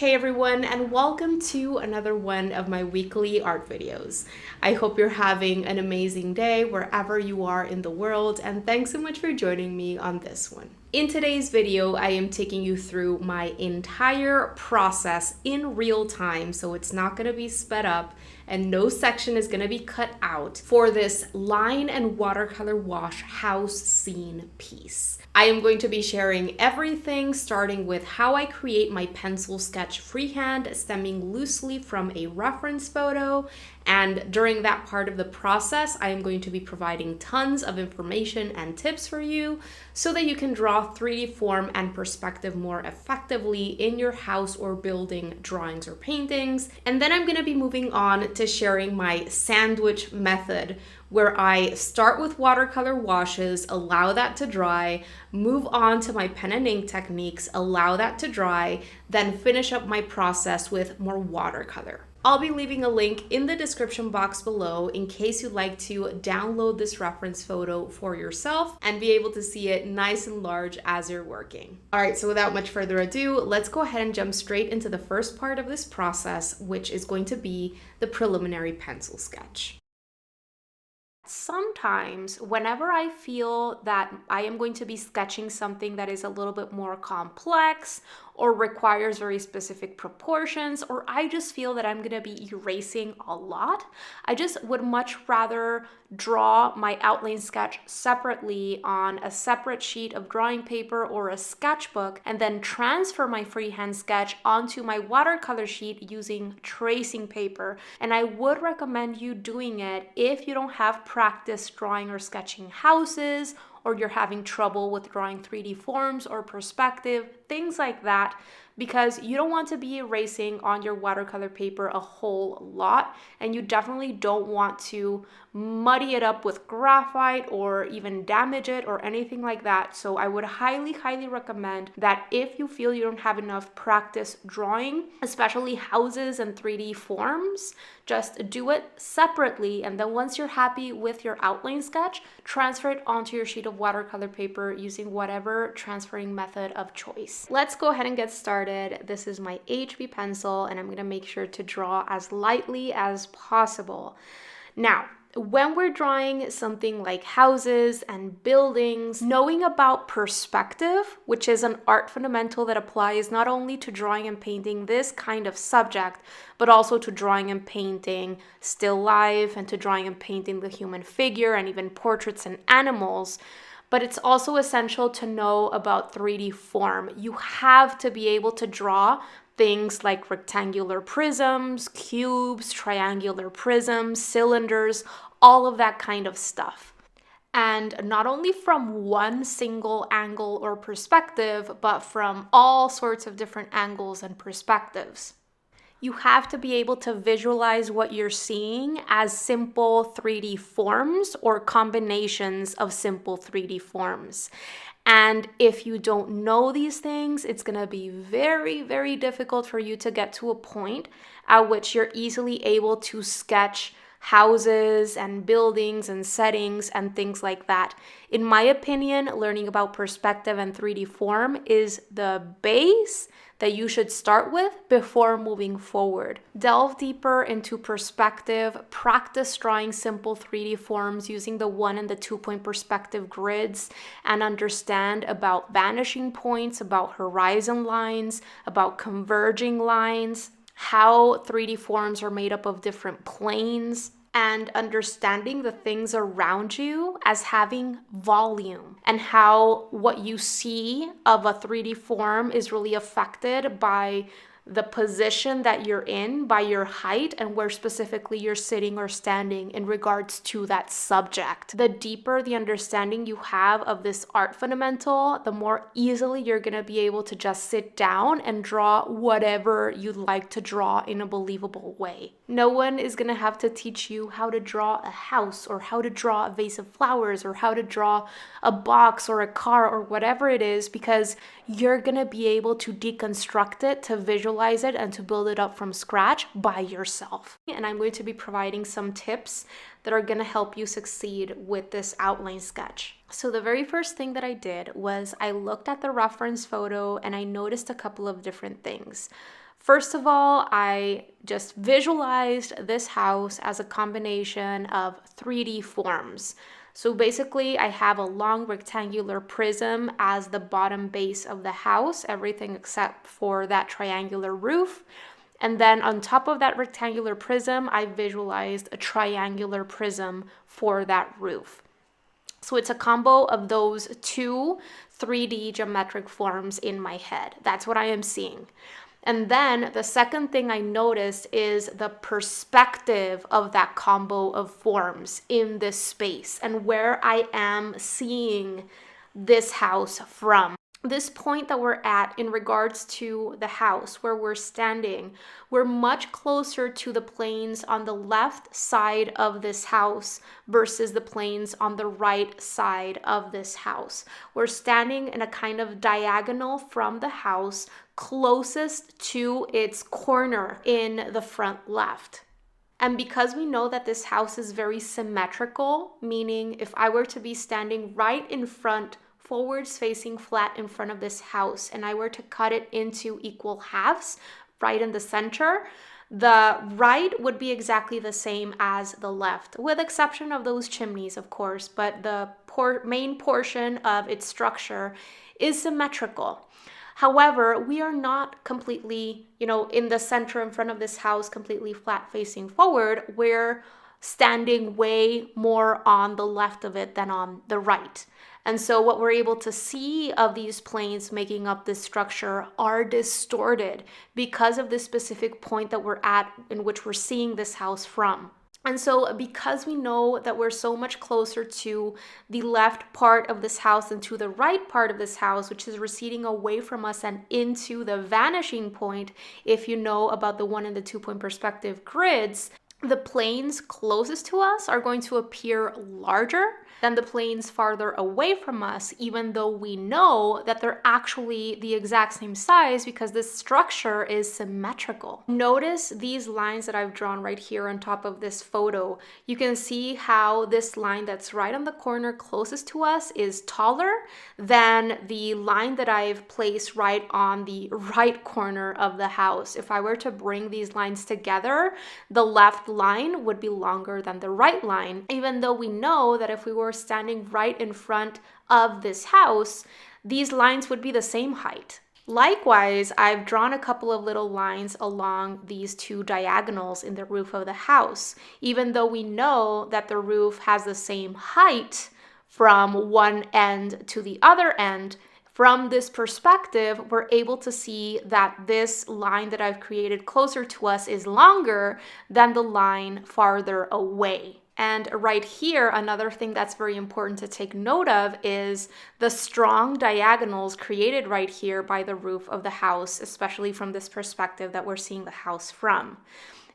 Hey everyone, and welcome to another one of my weekly art videos. I hope you're having an amazing day wherever you are in the world, and thanks so much for joining me on this one. In today's video, I am taking you through my entire process in real time, so it's not going to be sped up and no section is going to be cut out for this line and watercolor wash house scene piece. I am going to be sharing everything starting with how I create my pencil sketch freehand, stemming loosely from a reference photo. And during that part of the process, I am going to be providing tons of information and tips for you so that you can draw 3D form and perspective more effectively in your house or building drawings or paintings. And then I'm going to be moving on to sharing my sandwich method, where I start with watercolor washes, allow that to dry, move on to my pen and ink techniques, allow that to dry, then finish up my process with more watercolor. I'll be leaving a link in the description box below in case you'd like to download this reference photo for yourself and be able to see it nice and large as you're working. All right, so without much further ado, let's go ahead and jump straight into the first part of this process, which is going to be the preliminary pencil sketch. Sometimes, whenever I feel that I am going to be sketching something that is a little bit more complex or requires very specific proportions, or I just feel that I'm going to be erasing a lot, I just would much rather draw my outline sketch separately on a separate sheet of drawing paper or a sketchbook, and then transfer my freehand sketch onto my watercolor sheet using tracing paper. And I would recommend you doing it if you don't have practice drawing or sketching houses, or you're having trouble with drawing 3D forms or perspective, things like that, because you don't want to be erasing on your watercolor paper a whole lot, and you definitely don't want to muddy it up with graphite or even damage it or anything like that. So I would highly recommend that if you feel you don't have enough practice drawing, especially houses and 3D forms, just do it separately, and then once you're happy with your outline sketch, transfer it onto your sheet of watercolor paper using whatever transferring method of choice. Let's go ahead and get started. This is my HB pencil, and I'm going to make sure to draw as lightly as possible. Now, when we're drawing something like houses and buildings, knowing about perspective, which is an art fundamental that applies not only to drawing and painting this kind of subject, but also to drawing and painting still life and to drawing and painting the human figure and even portraits and animals. But it's also essential to know about 3D form. You have to be able to draw things like rectangular prisms, cubes, triangular prisms, cylinders, all of that kind of stuff. And not only from one single angle or perspective, but from all sorts of different angles and perspectives. You have to be able to visualize what you're seeing as simple 3D forms or combinations of simple 3D forms. And if you don't know these things, it's going to be very difficult for you to get to a point at which you're easily able to sketch houses and buildings and settings and things like that. In my opinion, learning about perspective and 3D form is the base that you should start with before moving forward. Delve deeper into perspective, practice drawing simple 3D forms using the 1 and the 2-point perspective grids, and understand about vanishing points, about horizon lines, about converging lines, how 3D forms are made up of different planes, and understanding the things around you as having volume, and how what you see of a 3D form is really affected by the position that you're in, by your height, and where specifically you're sitting or standing in regards to that subject. The deeper the understanding you have of this art fundamental, the more easily you're going to be able to just sit down and draw whatever you'd like to draw in a believable way. No one is going to have to teach you how to draw a house or how to draw a vase of flowers or how to draw a box or a car or whatever it is, because you're going to be able to deconstruct it, to visualize it, and to build it up from scratch by yourself. And I'm going to be providing some tips that are going to help you succeed with this outline sketch. So the very first thing that I did was I looked at the reference photo and I noticed a couple of different things. First of all, I just visualized this house as a combination of 3D forms. So basically, I have a long rectangular prism as the bottom base of the house, everything except for that triangular roof. And then on top of that rectangular prism, I visualized a triangular prism for that roof. So it's a combo of those two 3D geometric forms in my head. That's what I am seeing. And then the second thing I noticed is the perspective of that combo of forms in this space and where I am seeing this house from. This point that we're at in regards to the house where we're standing, we're much closer to the planes on the left side of this house versus the planes on the right side of this house. We're standing in a kind of diagonal from the house closest to its corner in the front left. And because we know that this house is very symmetrical, meaning if I were to be standing right in front, forwards facing flat in front of this house, and I were to cut it into equal halves right in the center, the right would be exactly the same as the left, with exception of those chimneys, of course, but the main portion of its structure is symmetrical. However, we are not completely, in the center in front of this house, completely flat facing forward. We're standing way more on the left of it than on the right. And so what we're able to see of these planes making up this structure are distorted because of this specific point that we're at in which we're seeing this house from. And so because we know that we're so much closer to the left part of this house than to the right part of this house, which is receding away from us and into the vanishing point, if you know about the 1 and the 2 point perspective grids, the planes closest to us are going to appear larger than the planes farther away from us, even though we know that they're actually the exact same size because this structure is symmetrical. Notice these lines that I've drawn right here on top of this photo. You can see how this line that's right on the corner closest to us is taller than the line that I've placed right on the right corner of the house. If I were to bring these lines together, the left line would be longer than the right line, even though we know that if we were standing right in front of this house, these lines would be the same height. Likewise, I've drawn a couple of little lines along these two diagonals in the roof of the house, even though we know that the roof has the same height from one end to the other end. From this perspective, we're able to see that this line that I've created closer to us is longer than the line farther away. And right here, another thing that's very important to take note of is the strong diagonals created right here by the roof of the house, especially from this perspective that we're seeing the house from.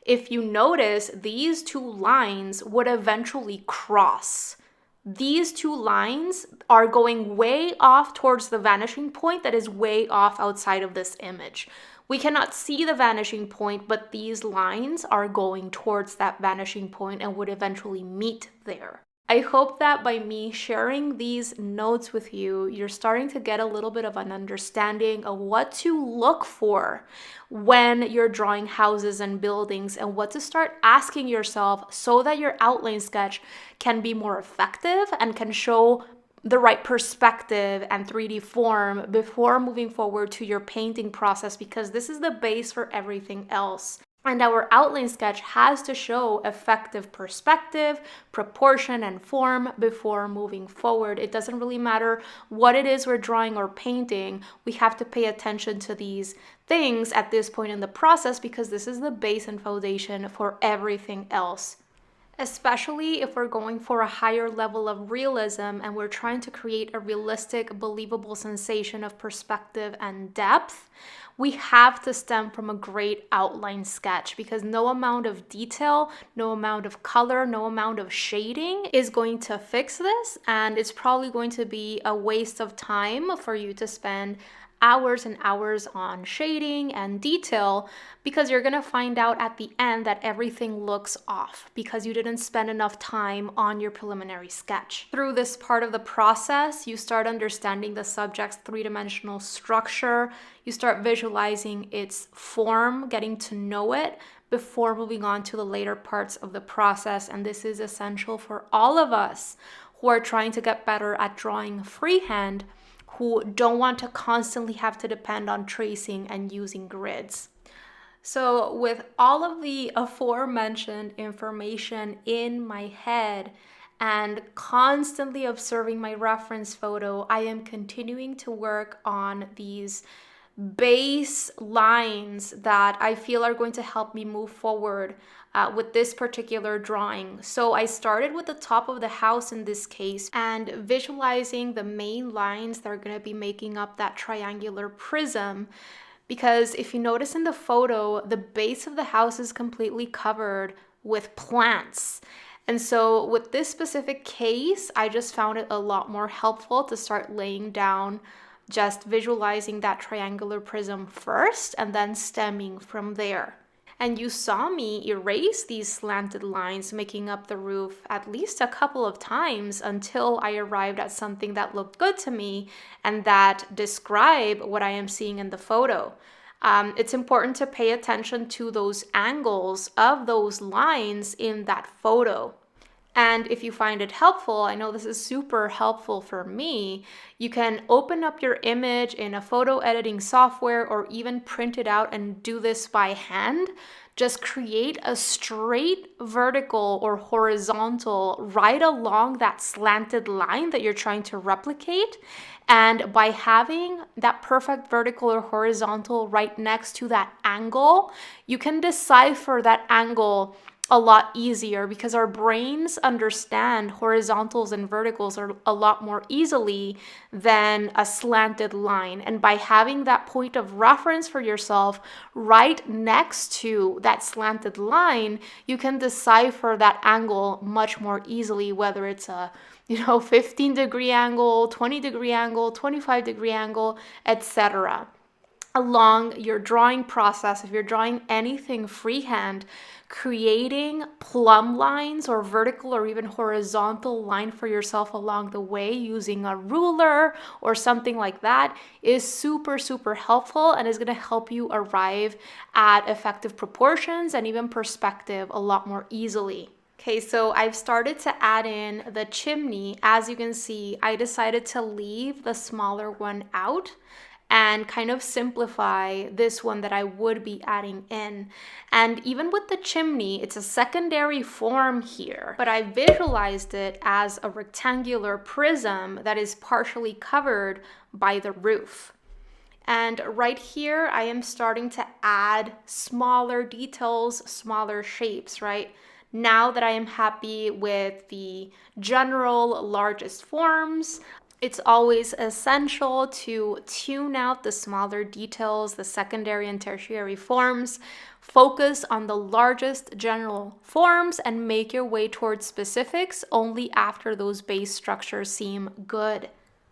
If you notice, these two lines would eventually cross. These two lines are going way off towards the vanishing point that is way off outside of this image. We cannot see the vanishing point, but these lines are going towards that vanishing point and would eventually meet there. I hope that by me sharing these notes with you, you're starting to get a little bit of an understanding of what to look for when you're drawing houses and buildings and what to start asking yourself so that your outline sketch can be more effective and can show the right perspective and 3D form before moving forward to your painting process, because this is the base for everything else. And our outline sketch has to show effective perspective, proportion, and form before moving forward. It doesn't really matter what it is we're drawing or painting. We have to pay attention to these things at this point in the process because this is the base and foundation for everything else. Especially if we're going for a higher level of realism and we're trying to create a realistic, believable sensation of perspective and depth, we have to stem from a great outline sketch because no amount of detail, no amount of color, no amount of shading is going to fix this, and it's probably going to be a waste of time for you to spend hours and hours on shading and detail, because you're gonna find out at the end that everything looks off because you didn't spend enough time on your preliminary sketch. Through this part of the process, you start understanding the subject's three-dimensional structure, you start visualizing its form, getting to know it before moving on to the later parts of the process. And this is essential for all of us who are trying to get better at drawing freehand, who don't want to constantly have to depend on tracing and using grids. So with all of the aforementioned information in my head and constantly observing my reference photo, I am continuing to work on these base lines that I feel are going to help me move forward with this particular drawing. So I started with the top of the house in this case and visualizing the main lines that are going to be making up that triangular prism. Because if you notice in the photo, the base of the house is completely covered with plants. And so with this specific case, I just found it a lot more helpful to start laying down, just visualizing that triangular prism first and then stemming from there. And you saw me erase these slanted lines making up the roof at least a couple of times until I arrived at something that looked good to me and that describe what I am seeing in the photo. It's important to pay attention to those angles of those lines in that photo. And if you find it helpful, I know this is super helpful for me, you can open up your image in a photo editing software or even print it out and do this by hand. Just create a straight vertical or horizontal right along that slanted line that you're trying to replicate. And by having that perfect vertical or horizontal right next to that angle, you can decipher that angle a lot easier because our brains understand horizontals and verticals are a lot more easily than a slanted line. And by having that point of reference for yourself right next to that slanted line, you can decipher that angle much more easily, whether it's a 15-degree angle, 20-degree angle, 25-degree angle, etc. Along your drawing process, if you're drawing anything freehand, creating plumb lines or vertical or even horizontal line for yourself along the way using a ruler or something like that is super, super helpful and is going to help you arrive at effective proportions and even perspective a lot more easily. Okay, so I've started to add in the chimney. As you can see, I decided to leave the smaller one out and kind of simplify this one that I would be adding in. And even with the chimney, it's a secondary form here, but I visualized it as a rectangular prism that is partially covered by the roof. And right here, I am starting to add smaller details, smaller shapes, right? Now that I am happy with the general largest forms, it's always essential to tune out the smaller details, the secondary and tertiary forms, focus on the largest general forms, and make your way towards specifics only after those base structures seem good.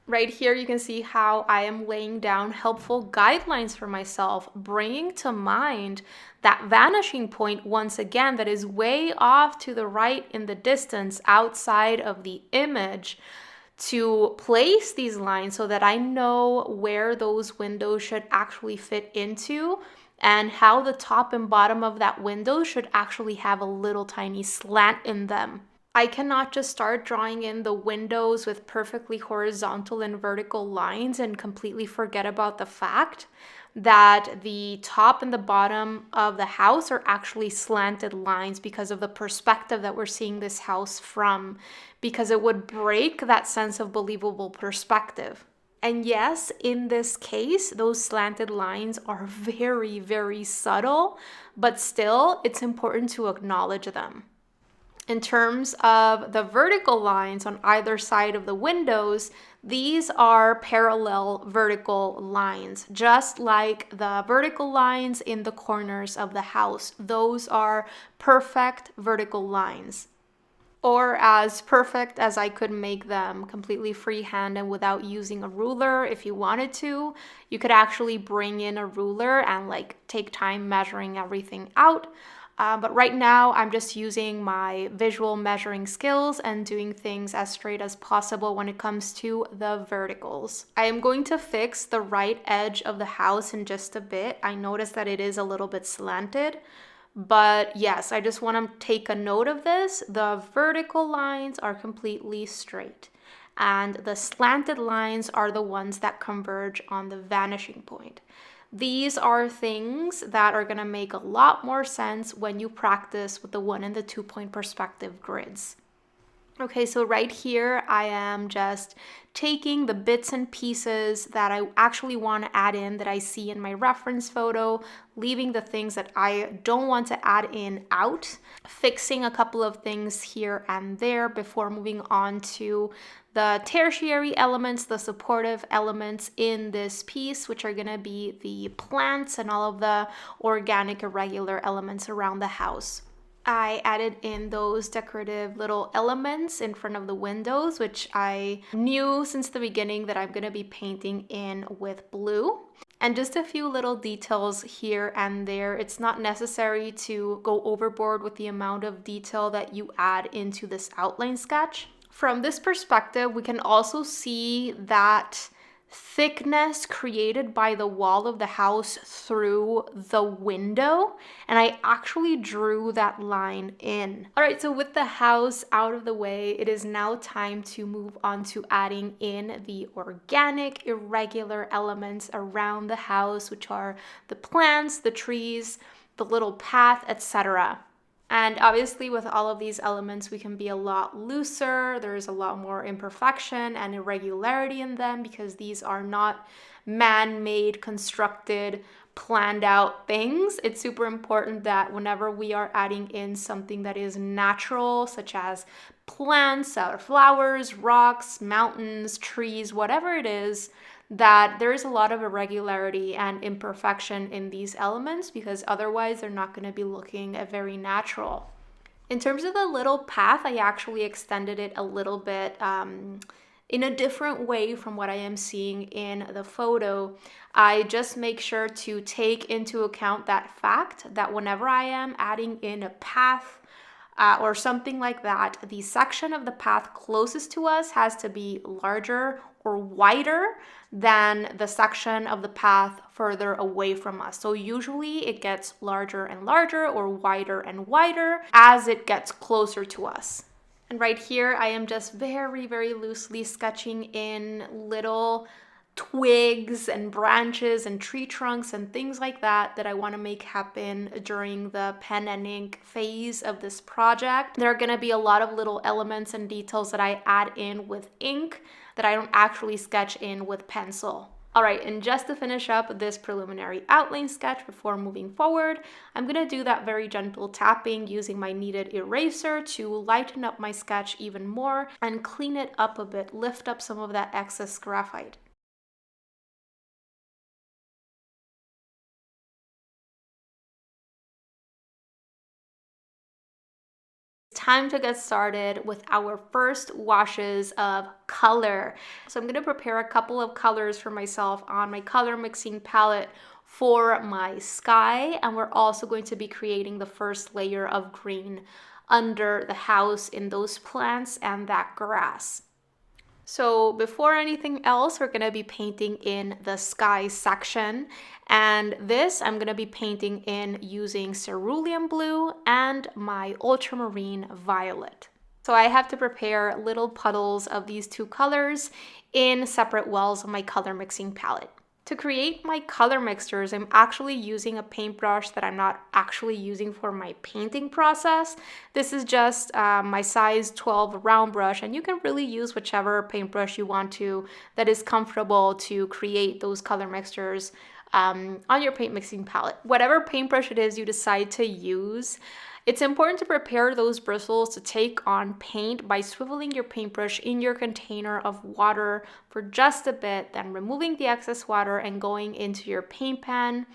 Right here, you can see how I am laying down helpful guidelines for myself, bringing to mind that vanishing point once again that is way off to the right in the distance outside of the image, to place these lines so that I know where those windows should actually fit into and how the top and bottom of that window should actually have a little tiny slant in them. I cannot just start drawing in the windows with perfectly horizontal and vertical lines and completely forget about the fact that the top and the bottom of the house are actually slanted lines because of the perspective that we're seeing this house from, because it would break that sense of believable perspective. And yes, in this case, those slanted lines are very, very subtle, but still, it's important to acknowledge them. In terms of the vertical lines on either side of the windows, these are parallel vertical lines, just like the vertical lines in the corners of the house. Those are perfect vertical lines. or as perfect as I could make them completely freehand and without using a ruler. If you wanted to, you could actually bring in a ruler and like take time measuring everything out. But right now I'm just using my visual measuring skills and doing things as straight as possible when it comes to the verticals. I am going to fix the right edge of the house in just a bit. I noticed that it is a little bit slanted. But yes, I just want to take a note of this. The vertical lines are completely straight, and the slanted lines are the ones that converge on the vanishing point. These are things that are going to make a lot more sense when you practice with the 1 and the 2 point perspective grids. Okay, so right here, I am just taking the bits and pieces that I actually want to add in that I see in my reference photo, leaving the things that I don't want to add in out, fixing a couple of things here and there before moving on to the tertiary elements, the supportive elements in this piece, which are going to be the plants and all of the organic irregular elements around the house. I added in those decorative little elements in front of the windows, which I knew since the beginning that I'm going to be painting in with blue. And just a few little details here and there. It's not necessary to go overboard with the amount of detail that you add into this outline sketch. From this perspective, we can also see that thickness created by the wall of the house through the window, and I actually drew that line in. All right, so with the house out of the way, it is now time to move on to adding in the organic irregular elements around the house, which are the plants, the trees, the little path, etc. And obviously with all of these elements, we can be a lot looser. There's a lot more imperfection and irregularity in them because these are not man-made, constructed, planned out things. It's super important that whenever we are adding in something that is natural, such as plants, or flowers, rocks, mountains, trees, whatever it is, that there is a lot of irregularity and imperfection in these elements because otherwise they're not going to be looking very natural. In terms of the little path, I actually extended it a little bit in a different way from what I am seeing in the photo. I just make sure to take into account that fact that whenever I am adding in a path or something like that, the section of the path closest to us has to be larger or wider than the section of the path further away from us. So usually it gets larger and larger or wider and wider as it gets closer to us. And right here, I am just very, very loosely sketching in little twigs and branches and tree trunks and things like that I want to make happen during the pen and ink phase of this project. There are going to be a lot of little elements and details that I add in with ink that I don't actually sketch in with pencil. All right, and just to finish up this preliminary outline sketch before moving forward, I'm gonna do that very gentle tapping using my kneaded eraser to lighten up my sketch even more and clean it up a bit, lift up some of that excess graphite. Time to get started with our first washes of color. So I'm going to prepare a couple of colors for myself on my color mixing palette for my sky, and we're also going to be creating the first layer of green under the house in those plants and that grass. So before anything else, we're gonna be painting in the sky section. And this I'm gonna be painting in using cerulean blue and my ultramarine violet. So I have to prepare little puddles of these two colors in separate wells on my color mixing palette. To create my color mixtures, I'm actually using a paintbrush that I'm not actually using for my painting process. This is just my size 12 round brush, and you can really use whichever paintbrush you want to that is comfortable to create those color mixtures on your paint mixing palette. Whatever paintbrush it is you decide to use, it's important to prepare those bristles to take on paint by swiveling your paintbrush in your container of water for just a bit, then removing the excess water and going into your paint pan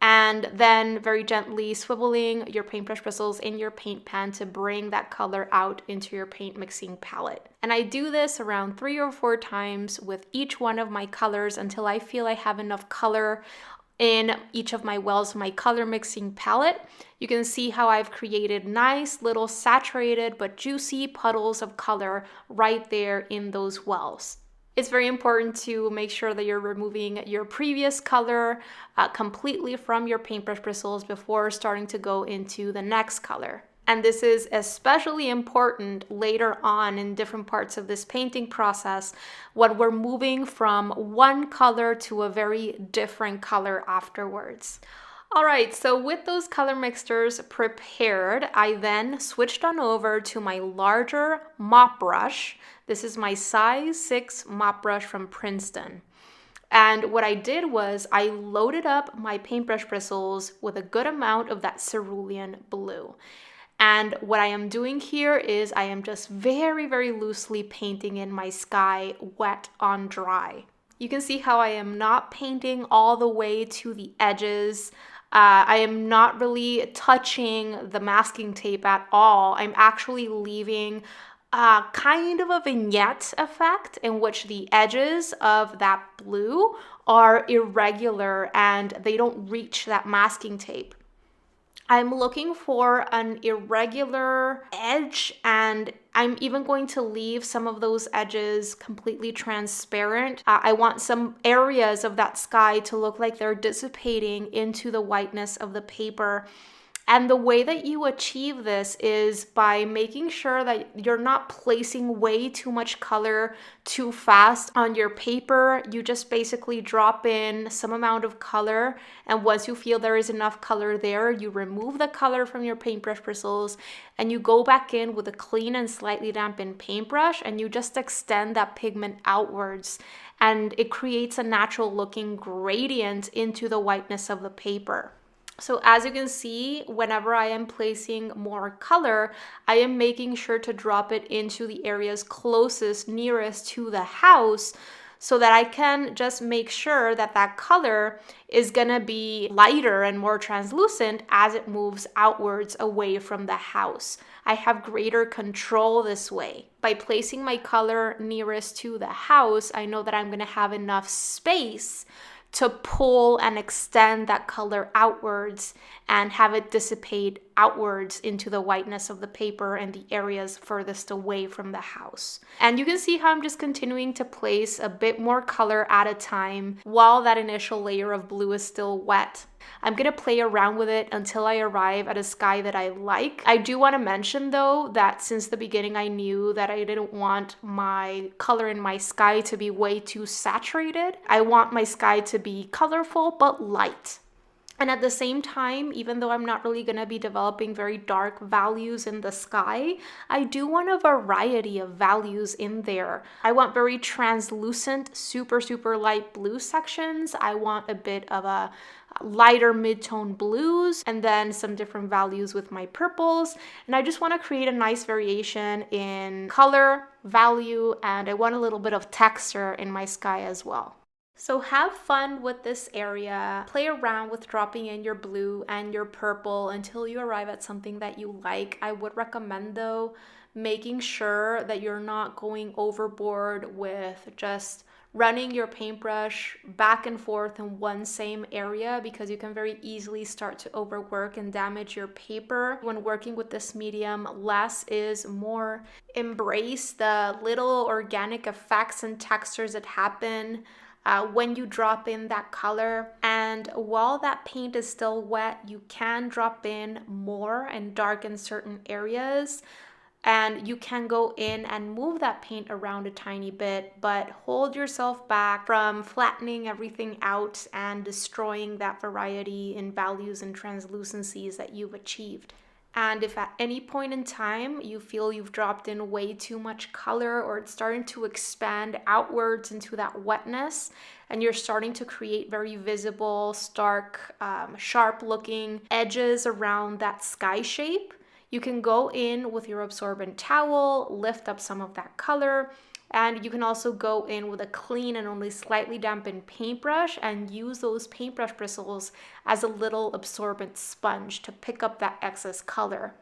and then very gently swiveling your paintbrush bristles in your paint pan to bring that color out into your paint mixing palette. And I do this around 3 or 4 times with each one of my colors until I feel I have enough color in each of my wells, my color mixing palette. You can see how I've created nice little saturated but juicy puddles of color right there in those wells. It's very important to make sure that you're removing your previous color completely from your paintbrush bristles before starting to go into the next color. And this is especially important later on in different parts of this painting process when we're moving from one color to a very different color afterwards. All right, so with those color mixtures prepared, I then switched on over to my larger mop brush. This is my size 6 mop brush from Princeton. And what I did was I loaded up my paintbrush bristles with a good amount of that cerulean blue. And what I am doing here is I am just very, very loosely painting in my sky wet on dry. You can see how I am not painting all the way to the edges. I am not really touching the masking tape at all. I'm actually leaving kind of a vignette effect in which the edges of that blue are irregular and they don't reach that masking tape. I'm looking for an irregular edge, and I'm even going to leave some of those edges completely transparent. I want some areas of that sky to look like they're dissipating into the whiteness of the paper. And the way that you achieve this is by making sure that you're not placing way too much color too fast on your paper. You just basically drop in some amount of color, and once you feel there is enough color there, you remove the color from your paintbrush bristles and you go back in with a clean and slightly dampened paintbrush, and you just extend that pigment outwards, and it creates a natural looking gradient into the whiteness of the paper. So as you can see, whenever I am placing more color, I am making sure to drop it into the areas closest, nearest to the house, so that I can just make sure that that color is gonna be lighter and more translucent as it moves outwards away from the house. I have greater control this way. By placing my color nearest to the house, I know that I'm gonna have enough space to pull and extend that color outwards and have it dissipate outwards into the whiteness of the paper and the areas furthest away from the house. And you can see how I'm just continuing to place a bit more color at a time while that initial layer of blue is still wet. I'm gonna play around with it until I arrive at a sky that I like. I do want to mention though that since the beginning I knew that I didn't want my color in my sky to be way too saturated. I want my sky to be colorful but light. And at the same time, even though I'm not really going to be developing very dark values in the sky, I do want a variety of values in there. I want very translucent, super, super light blue sections. I want a bit of a lighter mid-tone blues, and then some different values with my purples. And I just want to create a nice variation in color, value, and I want a little bit of texture in my sky as well. So have fun with this area, play around with dropping in your blue and your purple until you arrive at something that you like. I would recommend though, making sure that you're not going overboard with just running your paintbrush back and forth in one same area, because you can very easily start to overwork and damage your paper. When working with this medium, less is more. Embrace the little organic effects and textures that happen when you drop in that color. And while that paint is still wet, you can drop in more and darken certain areas, and you can go in and move that paint around a tiny bit, but hold yourself back from flattening everything out and destroying that variety in values and translucencies that you've achieved. And if at any point in time you feel you've dropped in way too much color, or it's starting to expand outwards into that wetness, and you're starting to create very visible, stark, sharp looking edges around that sky shape, you can go in with your absorbent towel, lift up some of that color, And you can also go in with a clean and only slightly dampened paintbrush and use those paintbrush bristles as a little absorbent sponge to pick up that excess color.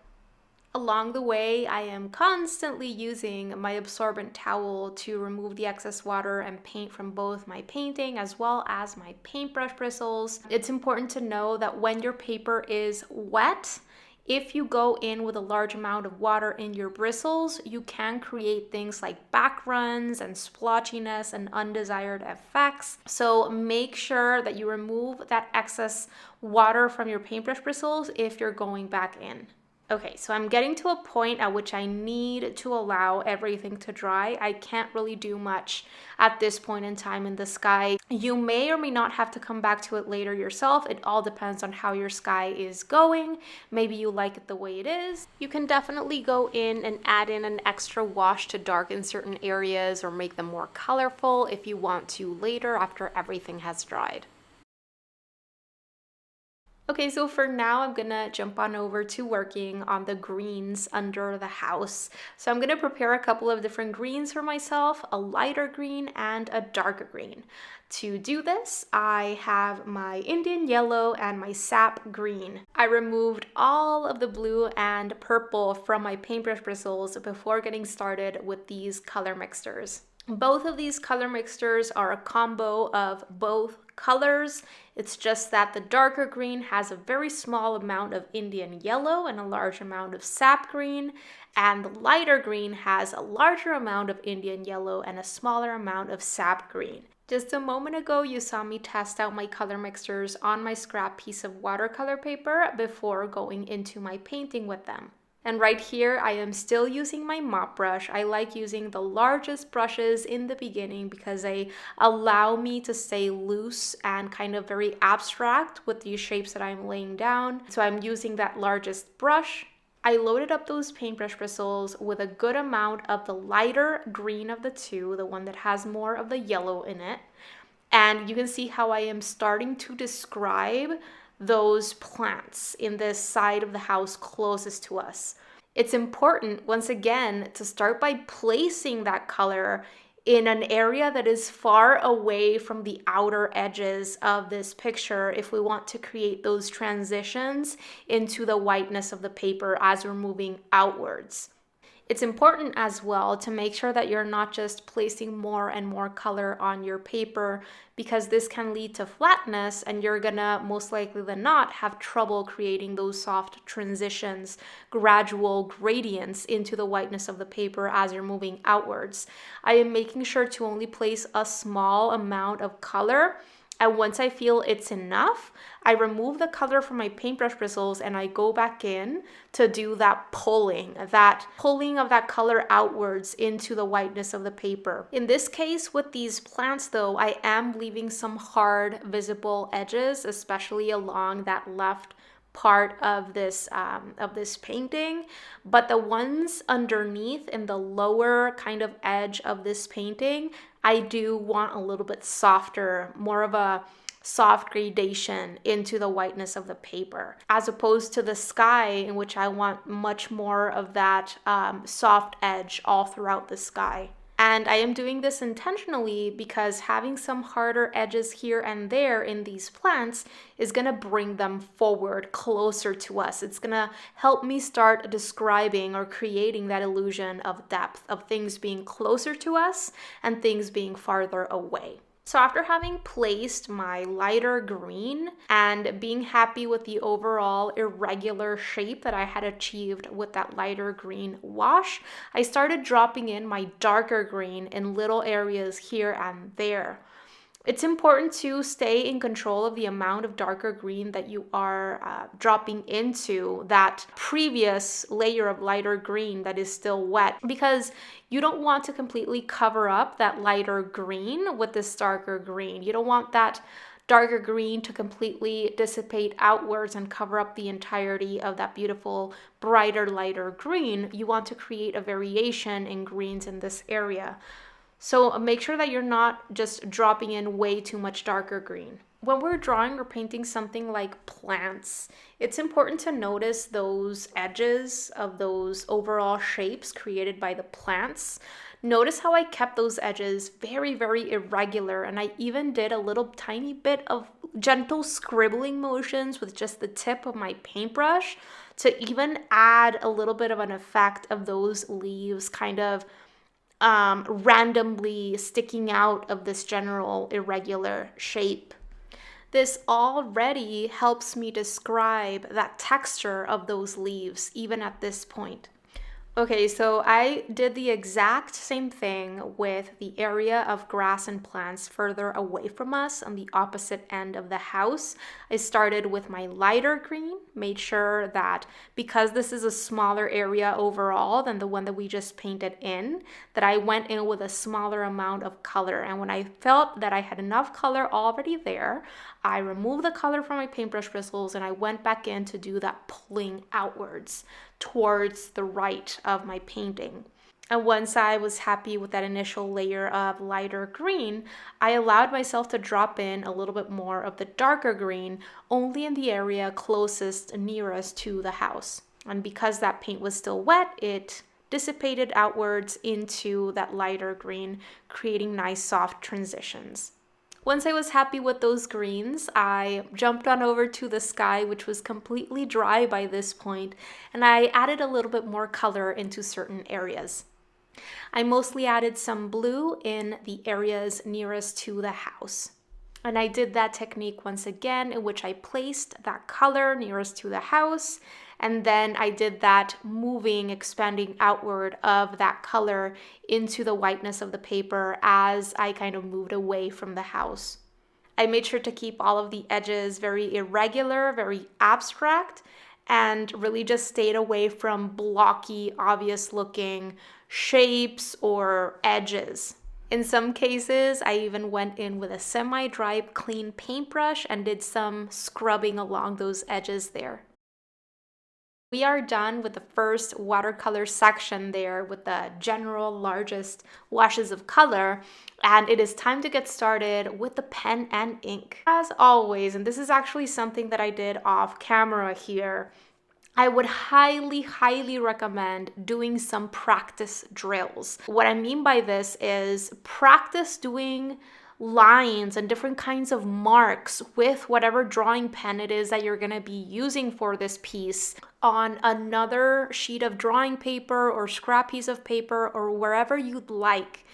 Along the way, I am constantly using my absorbent towel to remove the excess water and paint from both my painting as well as my paintbrush bristles. It's important to know that when your paper is wet, if you go in with a large amount of water in your bristles, you can create things like back runs and splotchiness and undesired effects. So make sure that you remove that excess water from your paintbrush bristles if you're going back in. Okay, so I'm getting to a point at which I need to allow everything to dry. I can't really do much at this point in time in the sky. You may or may not have to come back to it later yourself. It all depends on how your sky is going. Maybe you like it the way it is. You can definitely go in and add in an extra wash to darken certain areas or make them more colorful if you want to later after everything has dried. Okay, so for now, I'm gonna jump on over to working on the greens under the house. So I'm gonna prepare a couple of different greens for myself, a lighter green and a darker green. To do this, I have my Indian yellow and my sap green. I removed all of the blue and purple from my paintbrush bristles before getting started with these color mixtures. Both of these color mixtures are a combo of both colors. It's just that the darker green has a very small amount of Indian yellow and a large amount of sap green, and the lighter green has a larger amount of Indian yellow and a smaller amount of sap green. Just a moment ago, you saw me test out my color mixtures on my scrap piece of watercolor paper before going into my painting with them. And right here, I am still using my mop brush. I like using the largest brushes in the beginning because they allow me to stay loose and kind of very abstract with these shapes that I'm laying down. So I'm using that largest brush. I loaded up those paintbrush bristles with a good amount of the lighter green of the two, the one that has more of the yellow in it. And you can see how I am starting to describe those plants in this side of the house closest to us. It's important, once again, to start by placing that color in an area that is far away from the outer edges of this picture if we want to create those transitions into the whiteness of the paper as we're moving outwards. It's important as well to make sure that you're not just placing more and more color on your paper, because this can lead to flatness and you're gonna most likely than not have trouble creating those soft transitions, gradual gradients into the whiteness of the paper as you're moving outwards. I am making sure to only place a small amount of color, and once I feel it's enough, I remove the color from my paintbrush bristles and I go back in to do that pulling of that color outwards into the whiteness of the paper. In this case, with these plants though, I am leaving some hard visible edges, especially along that left part of this painting, but the ones underneath in the lower kind of edge of this painting, I do want a little bit softer, more of a soft gradation into the whiteness of the paper, as opposed to the sky in which I want much more of that soft edge all throughout the sky. And I am doing this intentionally because having some harder edges here and there in these plants is gonna bring them forward closer to us. It's gonna help me start describing or creating that illusion of depth, of things being closer to us and things being farther away. So after having placed my lighter green and being happy with the overall irregular shape that I had achieved with that lighter green wash, I started dropping in my darker green in little areas here and there. It's important to stay in control of the amount of darker green that you are dropping into that previous layer of lighter green that is still wet, because you don't want to completely cover up that lighter green with this darker green. You don't want that darker green to completely dissipate outwards and cover up the entirety of that beautiful, brighter, lighter green. You want to create a variation in greens in this area. So make sure that you're not just dropping in way too much darker green. When we're drawing or painting something like plants, it's important to notice those edges of those overall shapes created by the plants. Notice how I kept those edges very, very irregular, and I even did a little tiny bit of gentle scribbling motions with just the tip of my paintbrush to even add a little bit of an effect of those leaves kind of randomly sticking out of this general irregular shape. This already helps me describe that texture of those leaves, even at this point. Okay, so I did the exact same thing with the area of grass and plants further away from us on the opposite end of the house. I started with my lighter green, made sure that because this is a smaller area overall than the one that we just painted in, that I went in with a smaller amount of color. And when I felt that I had enough color already there, I removed the color from my paintbrush bristles and I went back in to do that pulling outwards towards the right of my painting. And once I was happy with that initial layer of lighter green, I allowed myself to drop in a little bit more of the darker green, only in the area closest, nearest to the house. And because that paint was still wet, it dissipated outwards into that lighter green, creating nice soft transitions. Once I was happy with those greens, I jumped on over to the sky, which was completely dry by this point, and I added a little bit more color into certain areas. I mostly added some blue in the areas nearest to the house. And I did that technique once again, in which I placed that color nearest to the house, and then I did that moving, expanding outward of that color into the whiteness of the paper as I kind of moved away from the house. I made sure to keep all of the edges very irregular, very abstract, and really just stayed away from blocky, obvious looking shapes or edges. In some cases, I even went in with a semi-dry clean paintbrush and did some scrubbing along those edges there. We are done with the first watercolor section there with the general largest washes of color, and it is time to get started with the pen and ink. As always, and this is actually something that I did off camera here, I would highly, highly recommend doing some practice drills. What I mean by this is practice doing lines and different kinds of marks with whatever drawing pen it is that you're going to be using for this piece on another sheet of drawing paper or scrap piece of paper or wherever you'd like.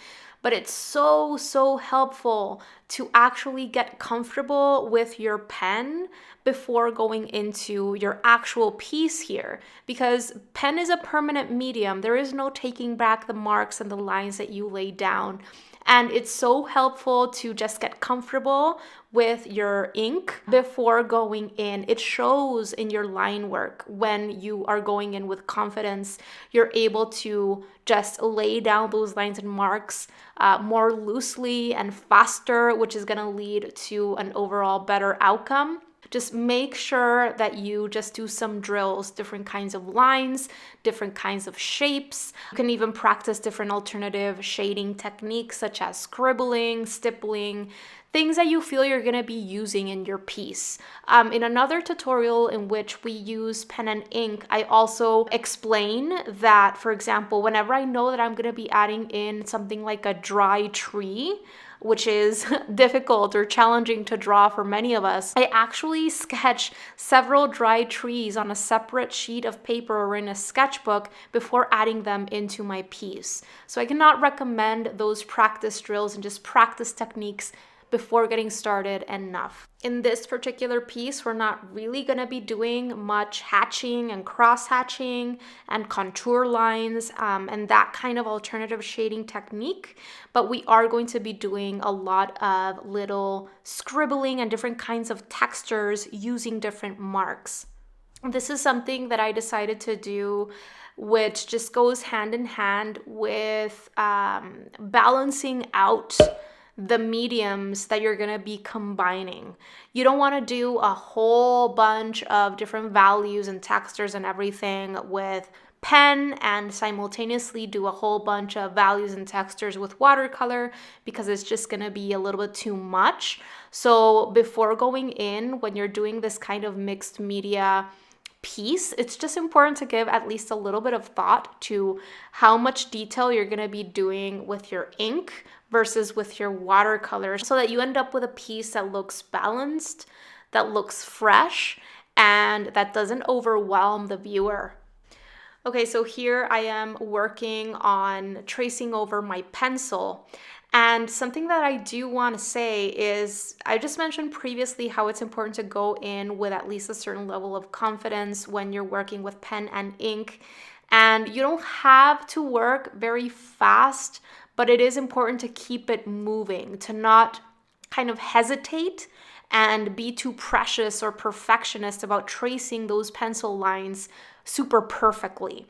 But it's so, so helpful to actually get comfortable with your pen before going into your actual piece here, because pen is a permanent medium. There is no taking back the marks and the lines that you lay down. And it's so helpful to just get comfortable with your ink before going in. It shows in your line work when you are going in with confidence. You're able to just lay down those lines and marks more loosely and faster, which is going to lead to an overall better outcome. Just make sure that you just do some drills, different kinds of lines, different kinds of shapes. You can even practice different alternative shading techniques such as scribbling, stippling, things that you feel you're going to be using in your piece. In another tutorial in which we use pen and ink, I also explain that, for example, whenever I know that I'm going to be adding in something like a dry tree, which is difficult or challenging to draw for many of us, I actually sketch several dry trees on a separate sheet of paper or in a sketchbook before adding them into my piece. So I cannot recommend those practice drills and just practice techniques before getting started enough. In this particular piece, we're not really going to be doing much hatching and cross hatching and contour lines and that kind of alternative shading technique, but we are going to be doing a lot of little scribbling and different kinds of textures using different marks. This is something that I decided to do, which just goes hand in hand with balancing out the mediums that you're going to be combining. You don't want to do a whole bunch of different values and textures and everything with pen and simultaneously do a whole bunch of values and textures with watercolor, because it's just going to be a little bit too much. So before going in, when you're doing this kind of mixed media piece. It's just important to give at least a little bit of thought to how much detail you're going to be doing with your ink versus with your watercolor, so that you end up with a piece that looks balanced, that looks fresh, and that doesn't overwhelm the viewer. Okay, so here I am working on tracing over my pencil. And something that I do want to say is, I just mentioned previously how it's important to go in with at least a certain level of confidence when you're working with pen and ink. And you don't have to work very fast, but it is important to keep it moving, to not kind of hesitate and be too precious or perfectionist about tracing those pencil lines super perfectly.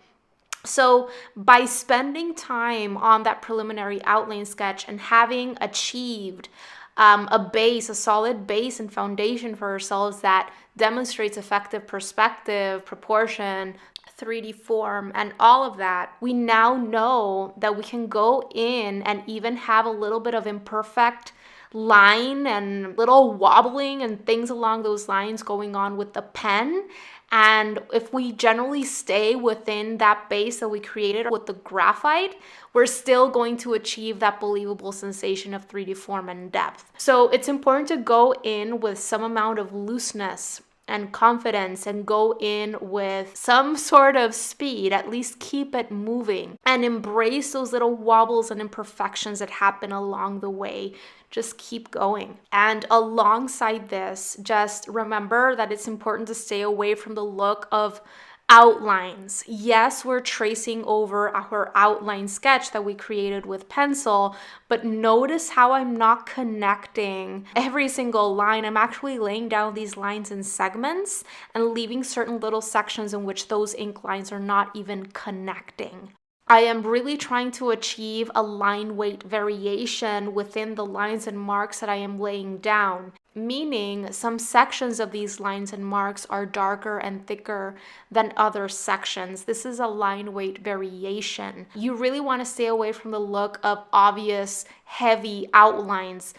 So by spending time on that preliminary outline sketch and having achieved a solid base and foundation for ourselves that demonstrates effective perspective, proportion, 3D form, and all of that, we now know that we can go in and even have a little bit of imperfect line and little wobbling and things along those lines going on with the pen. And if we generally stay within that base that we created with the graphite, we're still going to achieve that believable sensation of 3D form and depth. So it's important to go in with some amount of looseness and confidence, and go in with some sort of speed, at least keep it moving, and embrace those little wobbles and imperfections that happen along the way. Just keep going. And alongside this, just remember that it's important to stay away from the look of outlines. Yes, we're tracing over our outline sketch that we created with pencil, but notice how I'm not connecting every single line. I'm actually laying down these lines in segments and leaving certain little sections in which those ink lines are not even connecting. I am really trying to achieve a line weight variation within the lines and marks that I am laying down, meaning some sections of these lines and marks are darker and thicker than other sections. This is a line weight variation. You really want to stay away from the look of obvious, heavy outlines.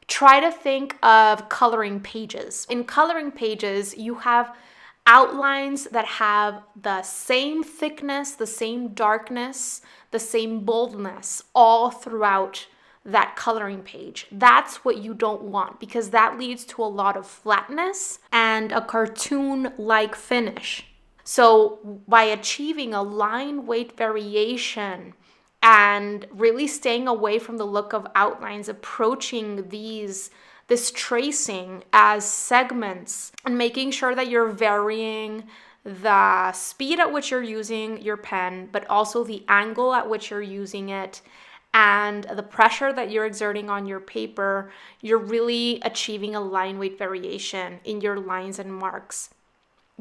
Try to think of coloring pages. In coloring pages, you have outlines that have the same thickness, the same darkness, the same boldness all throughout that coloring page. That's what you don't want, because that leads to a lot of flatness and a cartoon-like finish. So by achieving a line weight variation and really staying away from the look of outlines, approaching this tracing as segments, and making sure that you're varying the speed at which you're using your pen, but also the angle at which you're using it and the pressure that you're exerting on your paper, you're really achieving a line weight variation in your lines and marks.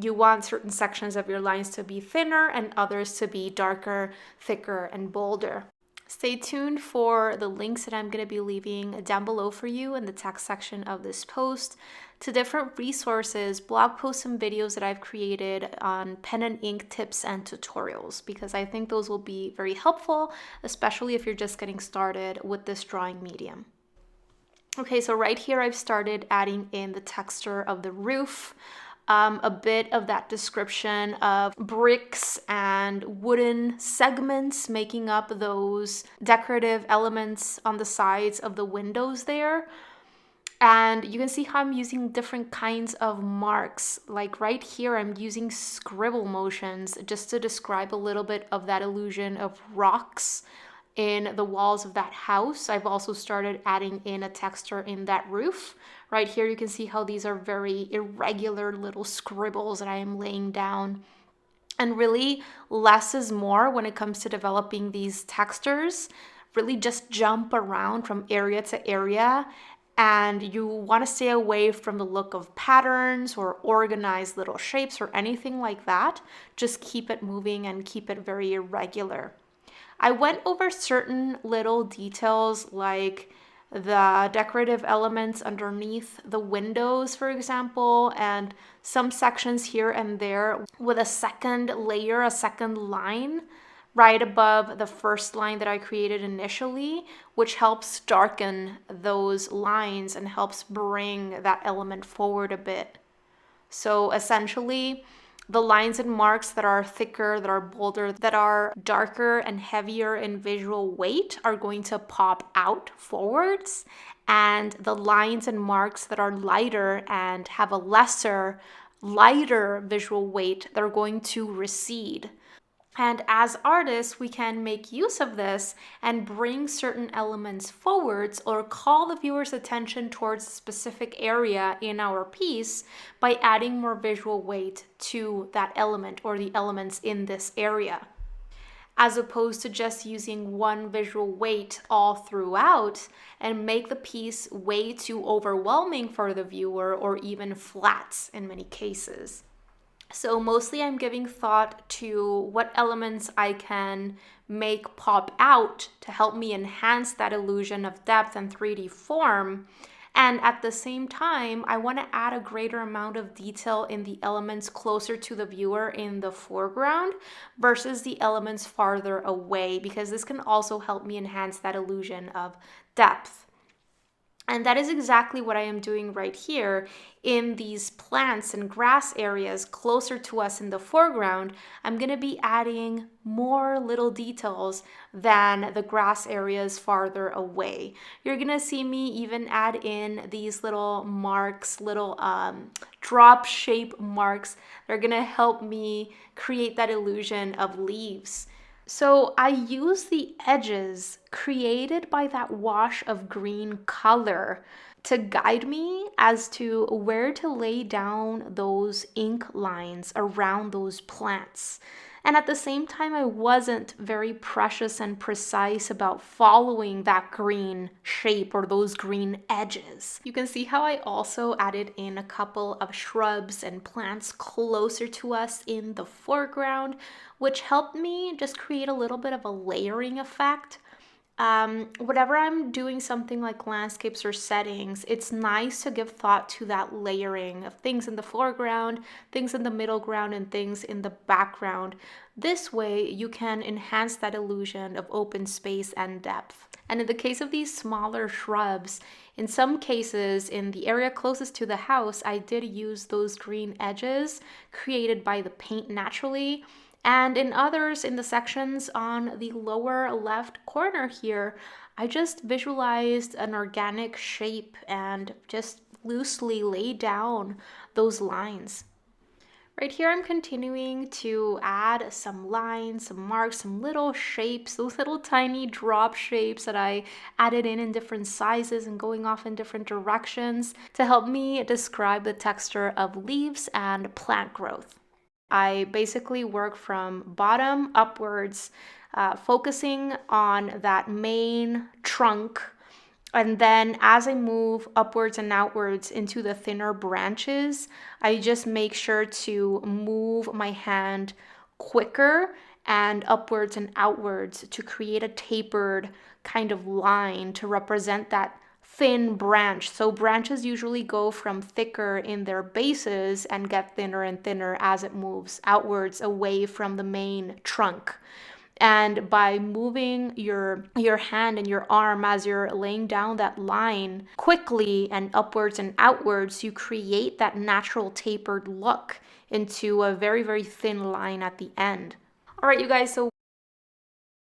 You want certain sections of your lines to be thinner and others to be darker, thicker, and bolder. Stay tuned for the links that I'm going to be leaving down below for you in the text section of this post to different resources, blog posts, and videos that I've created on pen and ink tips and tutorials, because I think those will be very helpful, especially if you're just getting started with this drawing medium. Okay, so right here I've started adding in the texture of the roof. A bit of that description of bricks and wooden segments making up those decorative elements on the sides of the windows there. And you can see how I'm using different kinds of marks. Like right here, I'm using scribble motions just to describe a little bit of that illusion of rocks in the walls of that house. I've also started adding in a texture in that roof. Right here, you can see how these are very irregular little scribbles that I am laying down. And really, less is more when it comes to developing these textures. Really just jump around from area to area. And you want to stay away from the look of patterns or organized little shapes or anything like that. Just keep it moving and keep it very irregular. I went over certain little details like the decorative elements underneath the windows, for example, and some sections here and there with a second layer, a second line right above the first line that I created initially, which helps darken those lines and helps bring that element forward a bit. So essentially, The lines and marks that are thicker, that are bolder, that are darker and heavier in visual weight are going to pop out forwards. And the lines and marks that are lighter and have a lighter visual weight, they're going to recede. And as artists, we can make use of this and bring certain elements forwards or call the viewer's attention towards a specific area in our piece by adding more visual weight to that element or the elements in this area, as opposed to just using one visual weight all throughout and make the piece way too overwhelming for the viewer or even flat in many cases. So mostly I'm giving thought to what elements I can make pop out to help me enhance that illusion of depth and 3D form. And at the same time, I want to add a greater amount of detail in the elements closer to the viewer in the foreground versus the elements farther away, because this can also help me enhance that illusion of depth. And that is exactly what I am doing right here in these plants and grass areas closer to us in the foreground. I'm going to be adding more little details than the grass areas farther away. You're going to see me even add in these little marks, little drop shape marks. They're going to help me create that illusion of leaves. So I use the edges created by that wash of green color to guide me as to where to lay down those ink lines around those plants. And at the same time, I wasn't very precious and precise about following that green shape or those green edges. You can see how I also added in a couple of shrubs and plants closer to us in the foreground, which helped me just create a little bit of a layering effect. Whenever I'm doing something like landscapes or settings, it's nice to give thought to that layering of things in the foreground, things in the middle ground, and things in the background. This way, you can enhance that illusion of open space and depth. And in the case of these smaller shrubs, in some cases, in the area closest to the house, I did use those green edges created by the paint naturally. And in others, in the sections on the lower left corner here, I just visualized an organic shape and just loosely laid down those lines. Right here, I'm continuing to add some lines, some marks, some little shapes, those little tiny drop shapes that I added in different sizes and going off in different directions to help me describe the texture of leaves and plant growth. I basically work from bottom upwards, focusing on that main trunk. And then as I move upwards and outwards into the thinner branches, I just make sure to move my hand quicker and upwards and outwards to create a tapered kind of line to represent that thin branch. So branches usually go from thicker in their bases and get thinner and thinner as it moves outwards away from the main trunk. And by moving your hand and your arm as you're laying down that line quickly and upwards and outwards, you create that natural tapered look into a very, very thin line at the end. All right, you guys, so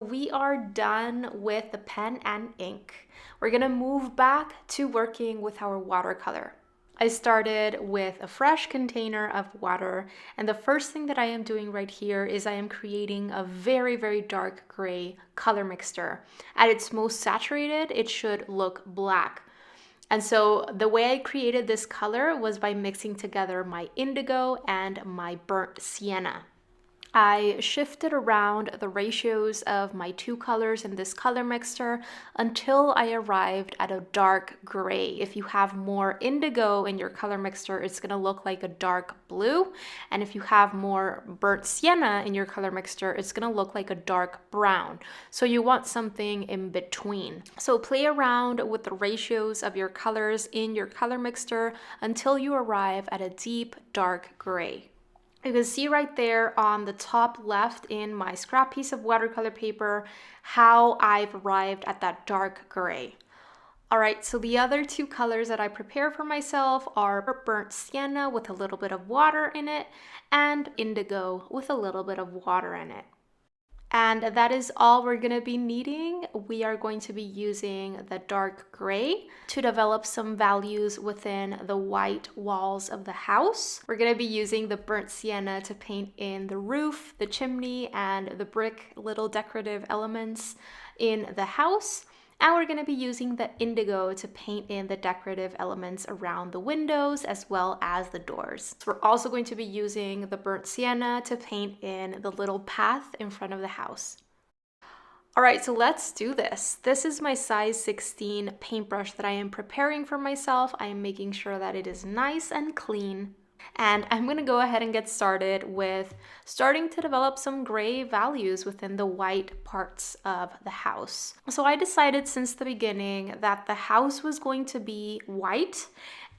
we are done with the pen and ink. We're gonna move back to working with our watercolor. I started with a fresh container of water, and the first thing that I am doing right here is I am creating a very, very dark gray color mixture. At its most saturated, it should look black. And so the way I created this color was by mixing together my indigo and my burnt sienna. I shifted around the ratios of my two colors in this color mixture until I arrived at a dark gray. If you have more indigo in your color mixture, it's going to look like a dark blue. And if you have more burnt sienna in your color mixture, it's going to look like a dark brown. So you want something in between. So play around with the ratios of your colors in your color mixture until you arrive at a deep dark gray. You can see right there on the top left in my scrap piece of watercolor paper how I've arrived at that dark gray. All right, so the other two colors that I prepare for myself are burnt sienna with a little bit of water in it and indigo with a little bit of water in it. And that is all we're going to be needing. We are going to be using the dark gray to develop some values within the white walls of the house. We're going to be using the burnt sienna to paint in the roof, the chimney, and the brick little decorative elements in the house. And we're going to be using the indigo to paint in the decorative elements around the windows as well as the doors. So we're also going to be using the burnt sienna to paint in the little path in front of the house. All right, so let's do this. This is my size 16 paintbrush that I am preparing for myself. I am making sure that it is nice and clean. And I'm going to go ahead and get started with starting to develop some gray values within the white parts of the house. So I decided since the beginning that the house was going to be white.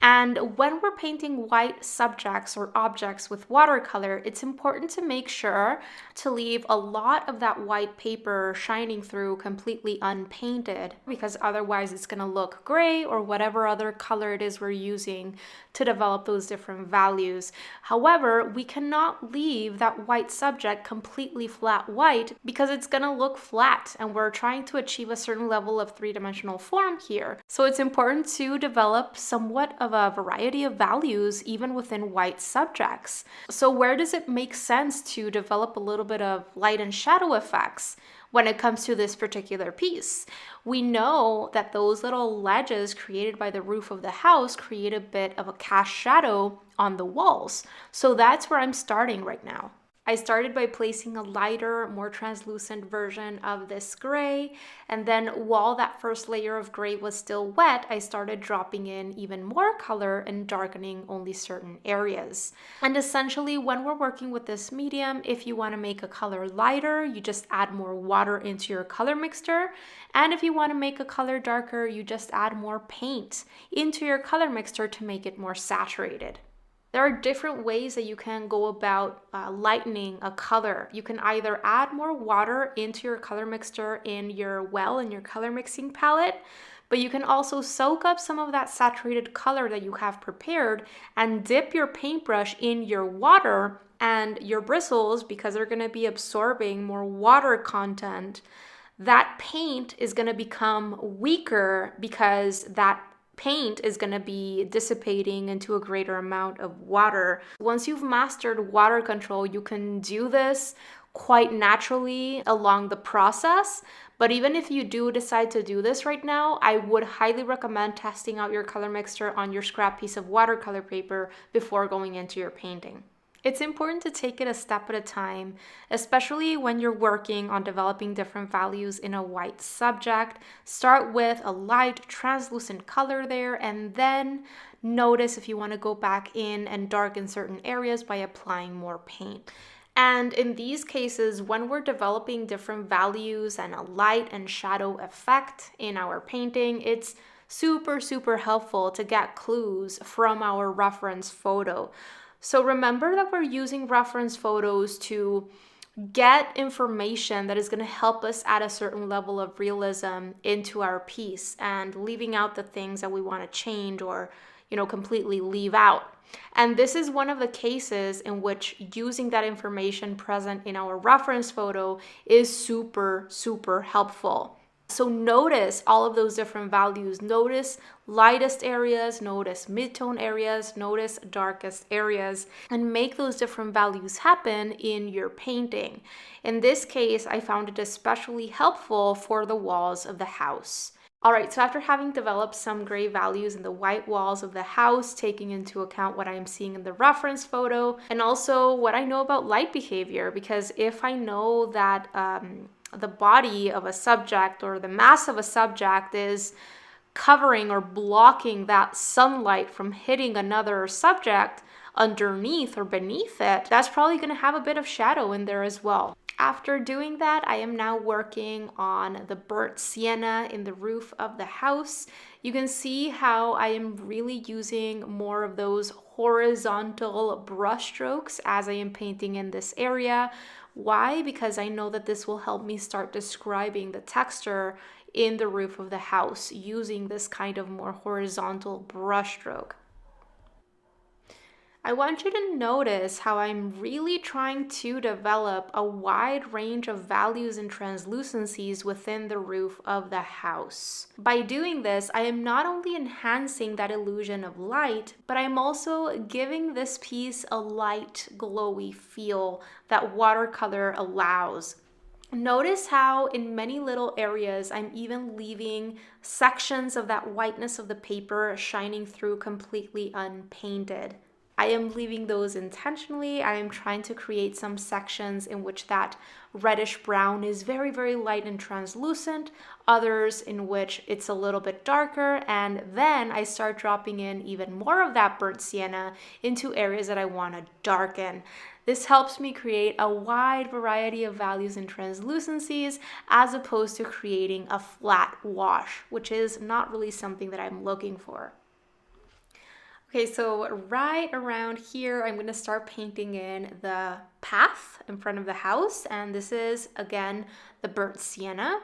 And when we're painting white subjects or objects with watercolor, it's important to make sure to leave a lot of that white paper shining through completely unpainted, because otherwise it's going to look gray or whatever other color it is we're using to develop those different values. However, we cannot leave that white subject completely flat white because it's going to look flat, and we're trying to achieve a certain level of three-dimensional form here. So it's important to develop somewhat of a variety of values even within white subjects. So where does it make sense to develop a little bit of light and shadow effects when it comes to this particular piece? We know that those little ledges created by the roof of the house create a bit of a cast shadow on the walls. So that's where I'm starting right now. I started by placing a lighter, more translucent version of this gray, and then while that first layer of gray was still wet, I started dropping in even more color and darkening only certain areas. And essentially, when we're working with this medium, if you want to make a color lighter, you just add more water into your color mixture. And if you want to make a color darker, you just add more paint into your color mixture to make it more saturated. There are different ways that you can go about lightening a color. You can either add more water into your color mixture in your color mixing palette, but you can also soak up some of that saturated color that you have prepared and dip your paintbrush in your water, and your bristles, because they're going to be absorbing more water content, that paint is going to become weaker because that paint is going to be dissipating into a greater amount of water. Once you've mastered water control, you can do this quite naturally along the process. But even if you do decide to do this right now, I would highly recommend testing out your color mixture on your scrap piece of watercolor paper before going into your painting. It's important to take it a step at a time, especially when you're working on developing different values in a white subject. Start with a light, translucent color there, and then notice if you want to go back in and darken certain areas by applying more paint. And in these cases, when we're developing different values and a light and shadow effect in our painting, it's super helpful to get clues from our reference photo. So remember that we're using reference photos to get information that is going to help us add a certain level of realism into our piece, and leaving out the things that we want to change or, completely leave out. And this is one of the cases in which using that information present in our reference photo is super helpful. So notice all of those different values. Notice lightest areas, notice mid-tone areas, notice darkest areas, and make those different values happen in your painting. In this case, I found it especially helpful for the walls of the house. All right, so after having developed some gray values in the white walls of the house, taking into account what I am seeing in the reference photo, and also what I know about light behavior, because if I know that the body of a subject or the mass of a subject is covering or blocking that sunlight from hitting another subject underneath or beneath it, that's probably going to have a bit of shadow in there as well. After doing that, I am now working on the burnt sienna in the roof of the house. You can see how I am really using more of those horizontal brush strokes as I am painting in this area. Why? Because I know that this will help me start describing the texture in the roof of the house using this kind of more horizontal brush stroke. I want you to notice how I'm really trying to develop a wide range of values and translucencies within the roof of the house. By doing this, I am not only enhancing that illusion of light, but I'm also giving this piece a light, glowy feel that watercolor allows. Notice how in many little areas I'm even leaving sections of that whiteness of the paper shining through completely unpainted. I am leaving those intentionally. I am trying to create some sections in which that reddish brown is very, very light and translucent, others in which it's a little bit darker, and then I start dropping in even more of that burnt sienna into areas that I want to darken. This helps me create a wide variety of values and translucencies as opposed to creating a flat wash, which is not really something that I'm looking for. Okay, so right around here, I'm going to start painting in the path in front of the house. And this is, again, the burnt sienna.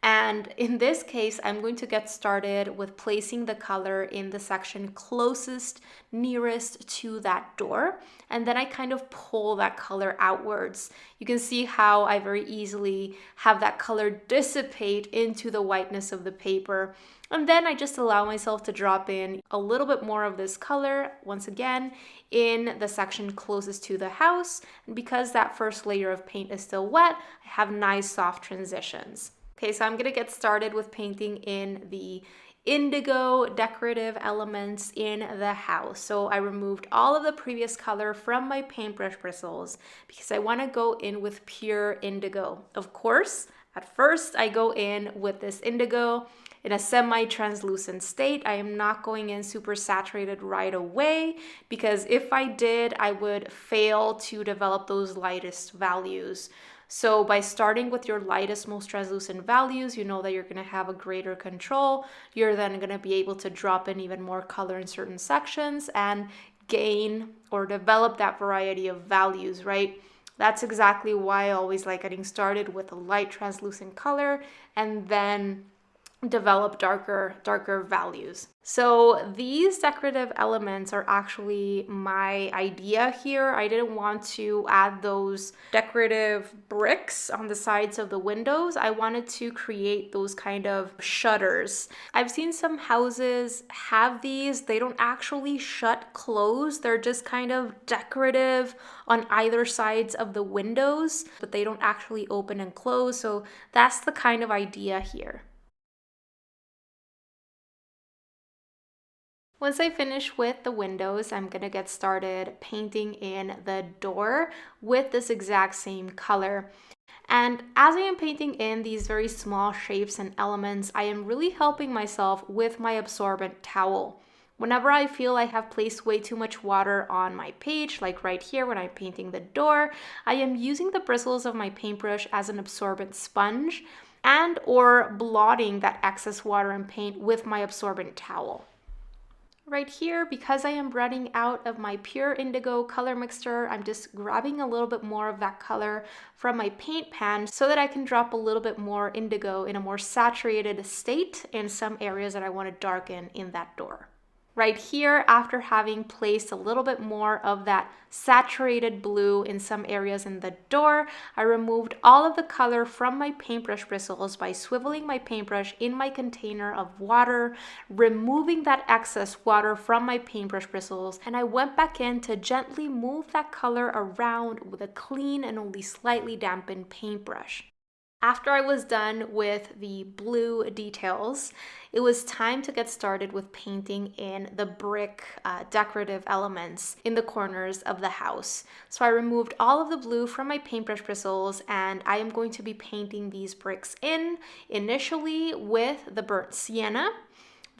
And in this case, I'm going to get started with placing the color in the section closest, nearest to that door. And then I kind of pull that color outwards. You can see how I very easily have that color dissipate into the whiteness of the paper. And then I just allow myself to drop in a little bit more of this color, once again, in the section closest to the house. And because that first layer of paint is still wet, I have nice soft transitions. Okay, so I'm gonna get started with painting in the indigo decorative elements in the house. So I removed all of the previous color from my paintbrush bristles because I wanna go in with pure indigo. Of course, at first I go in with this indigo in a semi-translucent state. I am not going in super saturated right away because if I did, I would fail to develop those lightest values. So by starting with your lightest, most translucent values, you know that you're gonna have a greater control. You're then gonna be able to drop in even more color in certain sections and gain or develop that variety of values, right? That's exactly why I always like getting started with a light translucent color and then develop darker values. So these decorative elements are actually my idea here. I didn't want to add those decorative bricks on the sides of the windows. I wanted to create those kind of shutters. I've seen some houses have these. They don't actually shut closed. They're just kind of decorative on either sides of the windows, but they don't actually open and close. So that's the kind of idea here. Once I finish with the windows, I'm gonna get started painting in the door with this exact same color. And as I am painting in these very small shapes and elements, I am really helping myself with my absorbent towel. Whenever I feel I have placed way too much water on my page, like right here when I'm painting the door, I am using the bristles of my paintbrush as an absorbent sponge and or blotting that excess water and paint with my absorbent towel. Right here, because I am running out of my pure indigo color mixture, I'm just grabbing a little bit more of that color from my paint pan so that I can drop a little bit more indigo in a more saturated state in some areas that I want to darken in that door. Right here, after having placed a little bit more of that saturated blue in some areas in the door, I removed all of the color from my paintbrush bristles by swiveling my paintbrush in my container of water, removing that excess water from my paintbrush bristles, and I went back in to gently move that color around with a clean and only slightly dampened paintbrush. After I was done with the blue details, it was time to get started with painting in the brick decorative elements in the corners of the house. So I removed all of the blue from my paintbrush bristles and I am going to be painting these bricks in initially with the burnt sienna.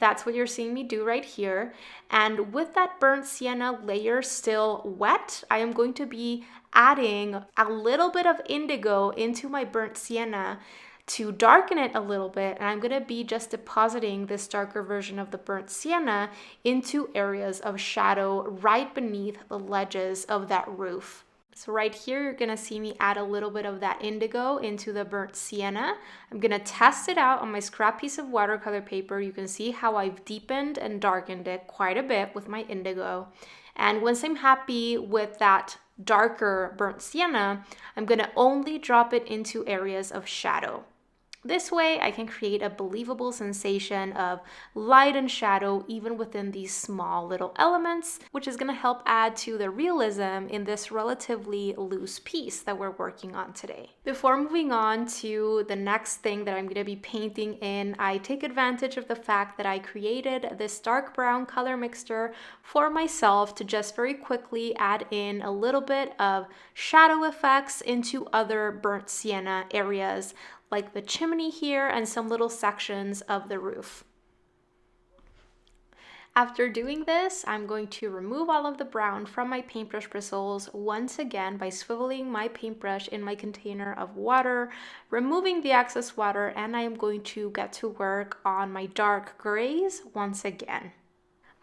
That's what you're seeing me do right here. And with that burnt sienna layer still wet, I am going to be adding a little bit of indigo into my burnt sienna to darken it a little bit. And I'm going to be just depositing this darker version of the burnt sienna into areas of shadow right beneath the ledges of that roof. So right here, you're gonna see me add a little bit of that indigo into the burnt sienna. I'm gonna test it out on my scrap piece of watercolor paper. You can see how I've deepened and darkened it quite a bit with my indigo. And once I'm happy with that darker burnt sienna, I'm gonna only drop it into areas of shadow. This way, I can create a believable sensation of light and shadow even within these small little elements, which is going to help add to the realism in this relatively loose piece that we're working on today. Before moving on to the next thing that I'm going to be painting in, I take advantage of the fact that I created this dark brown color mixture for myself to just very quickly add in a little bit of shadow effects into other burnt sienna areas, like the chimney here and some little sections of the roof. After doing this, I'm going to remove all of the brown from my paintbrush bristles once again by swiveling my paintbrush in my container of water, removing the excess water, and I am going to get to work on my dark grays once again.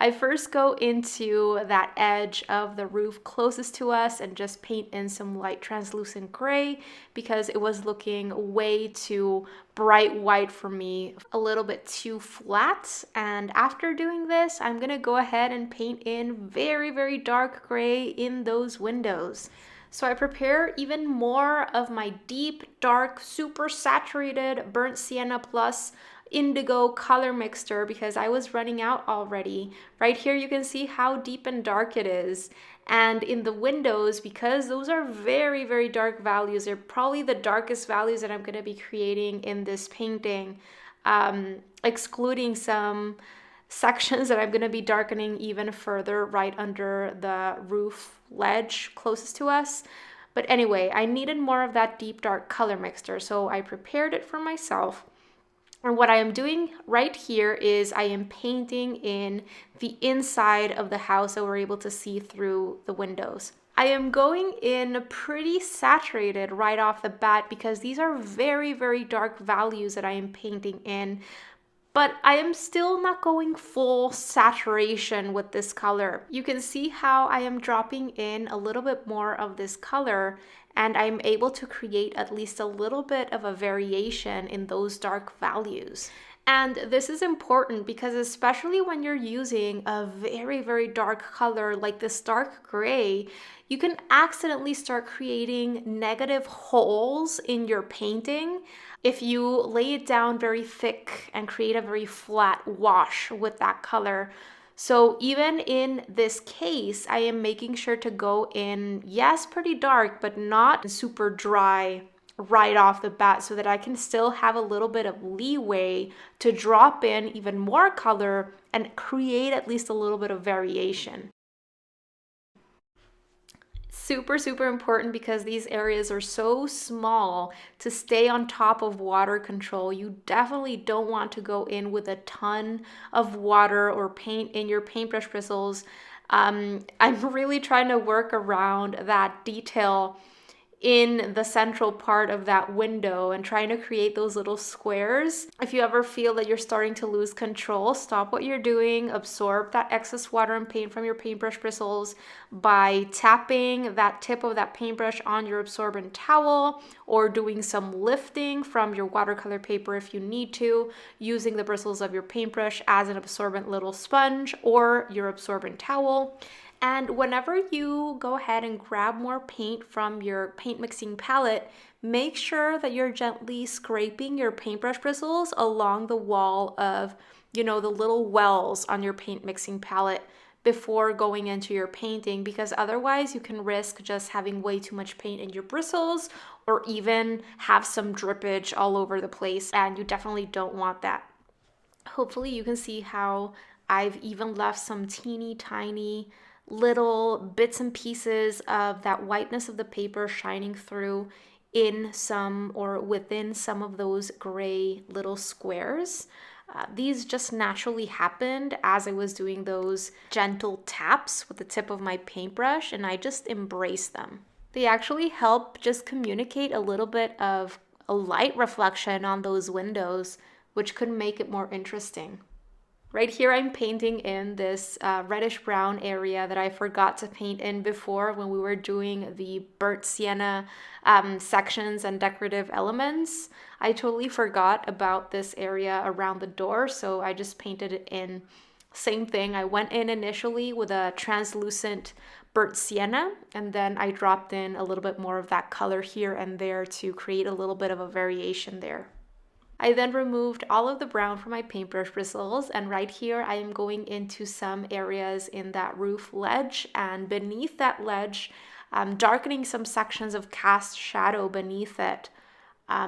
I first go into that edge of the roof closest to us and just paint in some light translucent gray because it was looking way too bright white for me, a little bit too flat. And after doing this, I'm gonna go ahead and paint in very, very dark gray in those windows. So I prepare even more of my deep, dark, super saturated burnt sienna plus indigo color mixture because I was running out already. Right here you can see how deep and dark it is. And in the windows, because those are very, very dark values, they're probably the darkest values that I'm going to be creating in this painting, excluding some sections that I'm going to be darkening even further right under the roof ledge closest to us. But anyway, I needed more of that deep dark color mixture, so I prepared it for myself. And what I am doing right here is I am painting in the inside of the house that we're able to see through the windows. I am going in pretty saturated right off the bat because these are very, very dark values that I am painting in. But I am still not going full saturation with this color. You can see how I am dropping in a little bit more of this color, and I'm able to create at least a little bit of a variation in those dark values. And this is important because especially when you're using a very, very dark color like this dark gray, you can accidentally start creating negative holes in your painting if you lay it down very thick and create a very flat wash with that color. So even in this case, I am making sure to go in, yes, pretty dark, but not super dry right off the bat so that I can still have a little bit of leeway to drop in even more color and create at least a little bit of variation. Super, super important because these areas are so small to stay on top of water control. You definitely don't want to go in with a ton of water or paint in your paintbrush bristles. I'm really trying to work around that detail in the central part of that window and trying to create those little squares. If you ever feel that you're starting to lose control, stop what you're doing, absorb that excess water and paint from your paintbrush bristles by tapping that tip of that paintbrush on your absorbent towel or doing some lifting from your watercolor paper if you need to, using the bristles of your paintbrush as an absorbent little sponge or your absorbent towel. And whenever you go ahead and grab more paint from your paint mixing palette, make sure that you're gently scraping your paintbrush bristles along the wall of, the little wells on your paint mixing palette before going into your painting, because otherwise you can risk just having way too much paint in your bristles or even have some drippage all over the place, and you definitely don't want that. Hopefully you can see how I've even left some teeny tiny little bits and pieces of that whiteness of the paper shining through in some or within some of those gray little squares. These just naturally happened as I was doing those gentle taps with the tip of my paintbrush, and I just embraced them. They actually help just communicate a little bit of a light reflection on those windows, which could make it more interesting. Right here, I'm painting in this reddish brown area that I forgot to paint in before when we were doing the burnt sienna sections and decorative elements. I totally forgot about this area around the door, so I just painted it in. Same thing, I went in initially with a translucent burnt sienna, and then I dropped in a little bit more of that color here and there to create a little bit of a variation there. I then removed all of the brown from my paintbrush bristles, and right here I am going into some areas in that roof ledge, and beneath that ledge, darkening some sections of cast shadow beneath it.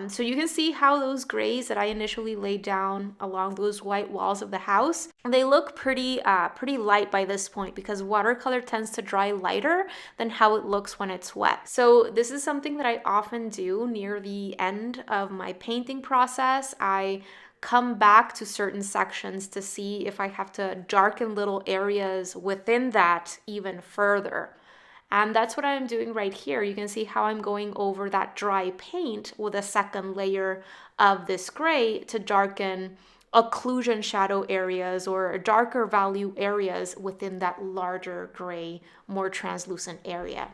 So you can see how those grays that I initially laid down along those white walls of the house, they look pretty light by this point because watercolor tends to dry lighter than how it looks when it's wet. So this is something that I often do near the end of my painting process. I come back to certain sections to see if I have to darken little areas within that even further. And that's what I'm doing right here. You can see how I'm going over that dry paint with a second layer of this gray to darken occlusion shadow areas or darker value areas within that larger gray, more translucent area.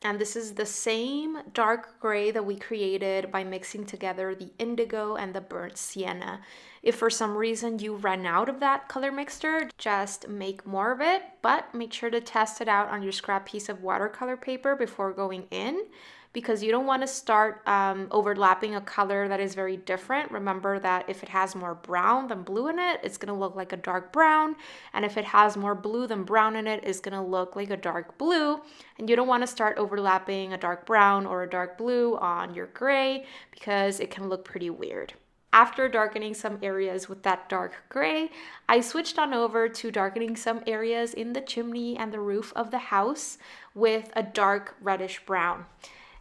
And this is the same dark gray that we created by mixing together the indigo and the burnt sienna. If for some reason you run out of that color mixture, just make more of it, but make sure to test it out on your scrap piece of watercolor paper before going in, because you don't want to start overlapping a color that is very different. Remember that if it has more brown than blue in it, it's going to look like a dark brown. And if it has more blue than brown in it, it's going to look like a dark blue. And you don't want to start overlapping a dark brown or a dark blue on your gray because it can look pretty weird. After darkening some areas with that dark gray, I switched on over to darkening some areas in the chimney and the roof of the house with a dark reddish brown.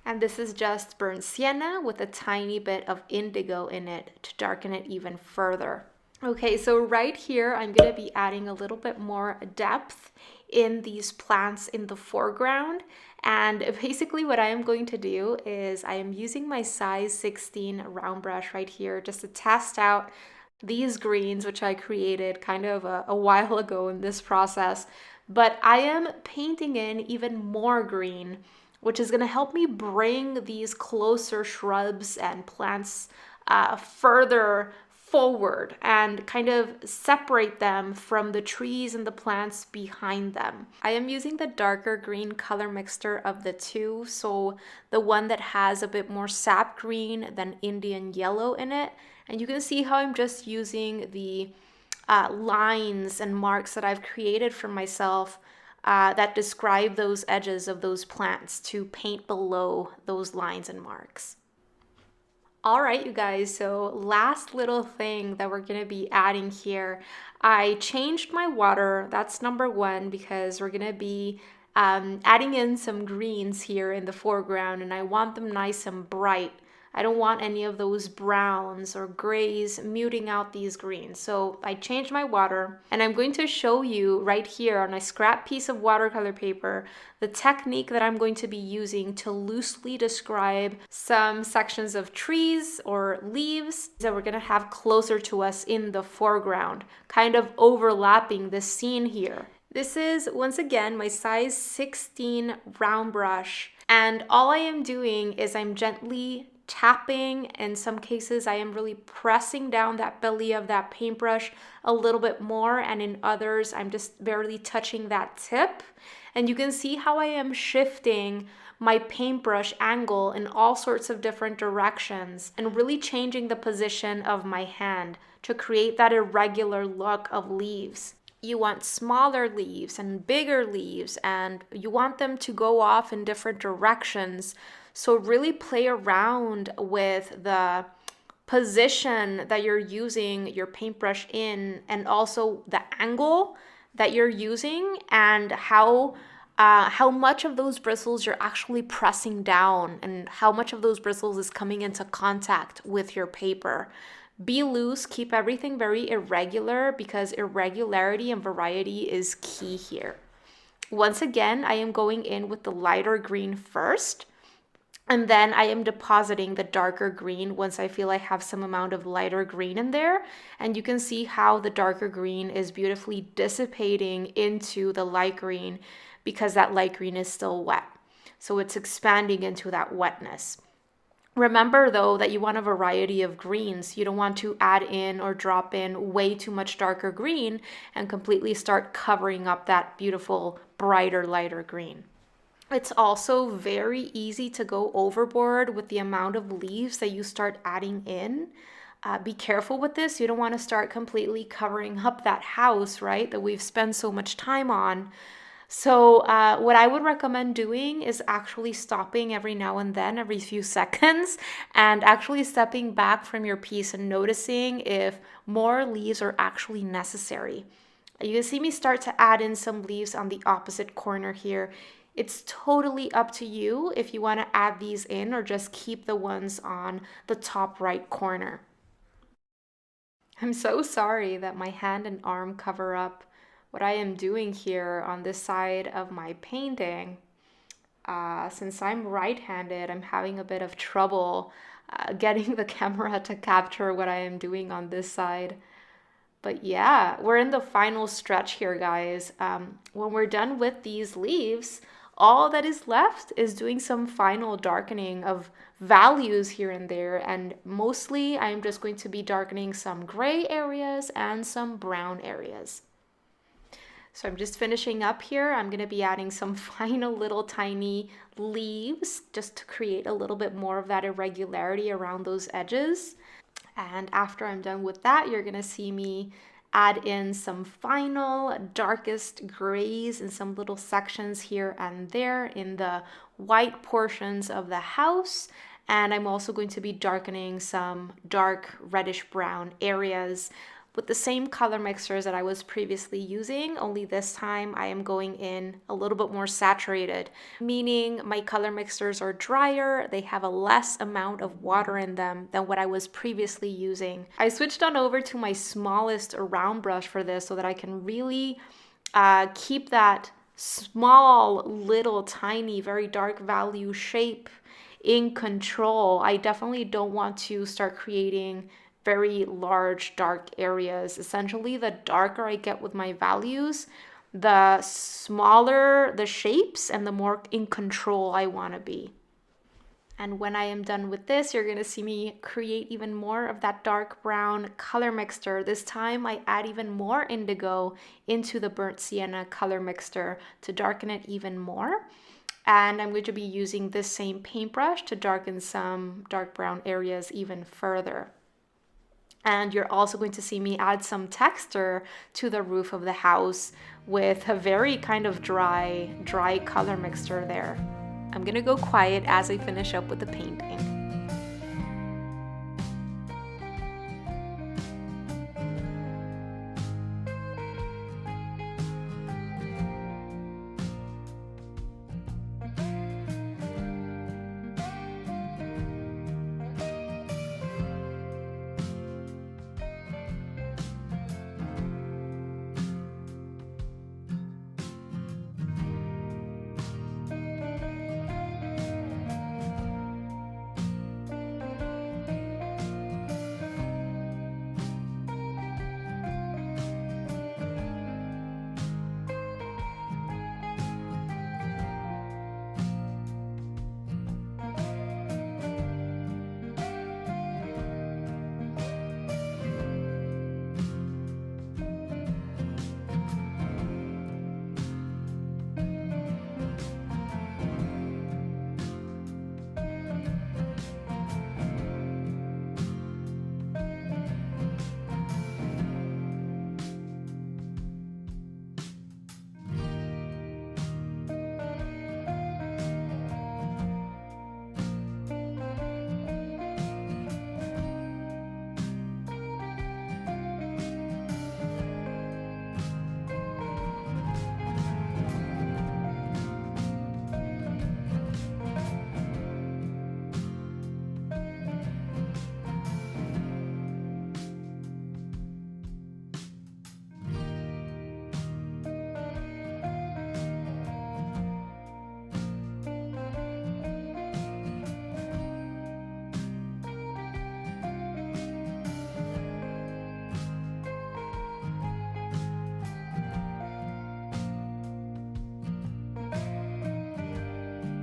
And this is just burnt sienna with a tiny bit of indigo in it to darken it even further. Okay, so right here, I'm gonna be adding a little bit more depth in these plants in the foreground. And basically what I am going to do is I am using my size 16 round brush right here just to test out these greens, which I created kind of a while ago in this process. But I am painting in even more green, which is going to help me bring these closer shrubs and plants further forward and kind of separate them from the trees and the plants behind them. I am using the darker green color mixture of the two, so the one that has a bit more sap green than Indian yellow in it. And you can see how I'm just using the lines and marks that I've created for myself that describe those edges of those plants to paint below those lines and marks. All right, you guys, so last little thing that we're gonna be adding here. I changed my water, that's number one, because we're gonna be adding in some greens here in the foreground, and I want them nice and bright. I don't want any of those browns or grays muting out these greens. So I changed my water, and I'm going to show you right here on a scrap piece of watercolor paper the technique that I'm going to be using to loosely describe some sections of trees or leaves that we're gonna have closer to us in the foreground, kind of overlapping the scene here. This is, once again, my size 16 round brush, and all I am doing is I'm gently tapping. In some cases, I am really pressing down that belly of that paintbrush a little bit more, and in others, I'm just barely touching that tip. And you can see how I am shifting my paintbrush angle in all sorts of different directions and really changing the position of my hand to create that irregular look of leaves. You want smaller leaves and bigger leaves, and you want them to go off in different directions. So really play around with the position that you're using your paintbrush in, and also the angle that you're using, and how much of those bristles you're actually pressing down, and how much of those bristles is coming into contact with your paper. Be loose, keep everything very irregular, because irregularity and variety is key here. Once again, I am going in with the lighter green first. And then I am depositing the darker green once I feel I have some amount of lighter green in there. And you can see how the darker green is beautifully dissipating into the light green because that light green is still wet. So it's expanding into that wetness. Remember though that you want a variety of greens. You don't want to add in or drop in way too much darker green and completely start covering up that beautiful, brighter, lighter green. It's also very easy to go overboard with the amount of leaves that you start adding in. Be careful with this. You don't want to start completely covering up that house, right? That we've spent so much time on. So, what I would recommend doing is actually stopping every now and then, every few seconds, and actually stepping back from your piece and noticing if more leaves are actually necessary. You can see me start to add in some leaves on the opposite corner here. It's totally up to you if you want to add these in or just keep the ones on the top right corner. I'm so sorry that my hand and arm cover up what I am doing here on this side of my painting. Since I'm right-handed, I'm having a bit of trouble getting the camera to capture what I am doing on this side. But yeah, we're in the final stretch here, guys. When we're done with these leaves, all that is left is doing some final darkening of values here and there. And mostly I'm just going to be darkening some gray areas and some brown areas. So I'm just finishing up here. I'm going to be adding some final little tiny leaves just to create a little bit more of that irregularity around those edges. And after I'm done with that, you're gonna see me add in some final darkest grays in some little sections here and there in the white portions of the house. And I'm also going to be darkening some dark reddish brown areas with the same color mixtures that I was previously using, only this time I am going in a little bit more saturated, meaning my color mixtures are drier, they have a less amount of water in them than what I was previously using. I switched on over to my smallest round brush for this so that I can really keep that small, little, tiny, very dark value shape in control. I definitely don't want to start creating very large dark areas. Essentially, the darker I get with my values, the smaller the shapes and the more in control I want to be. And when I am done with this, you're going to see me create even more of that dark brown color mixture. This time I add even more indigo into the burnt sienna color mixture to darken it even more. And I'm going to be using this same paintbrush to darken some dark brown areas even further. And you're also going to see me add some texture to the roof of the house with a very kind of dry color mixture there. I'm gonna go quiet as I finish up with the painting.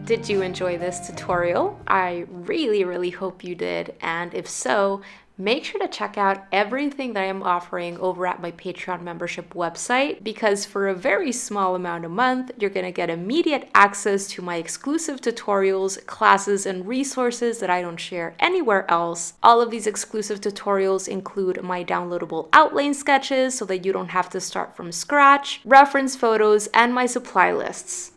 Did you enjoy this tutorial? I really hope you did, and if so, make sure to check out everything that I am offering over at my Patreon membership website, because for a very small amount a month, you're going to get immediate access to my exclusive tutorials, classes, and resources that I don't share anywhere else. All of these exclusive tutorials include my downloadable outline sketches so that you don't have to start from scratch, reference photos, and my supply lists.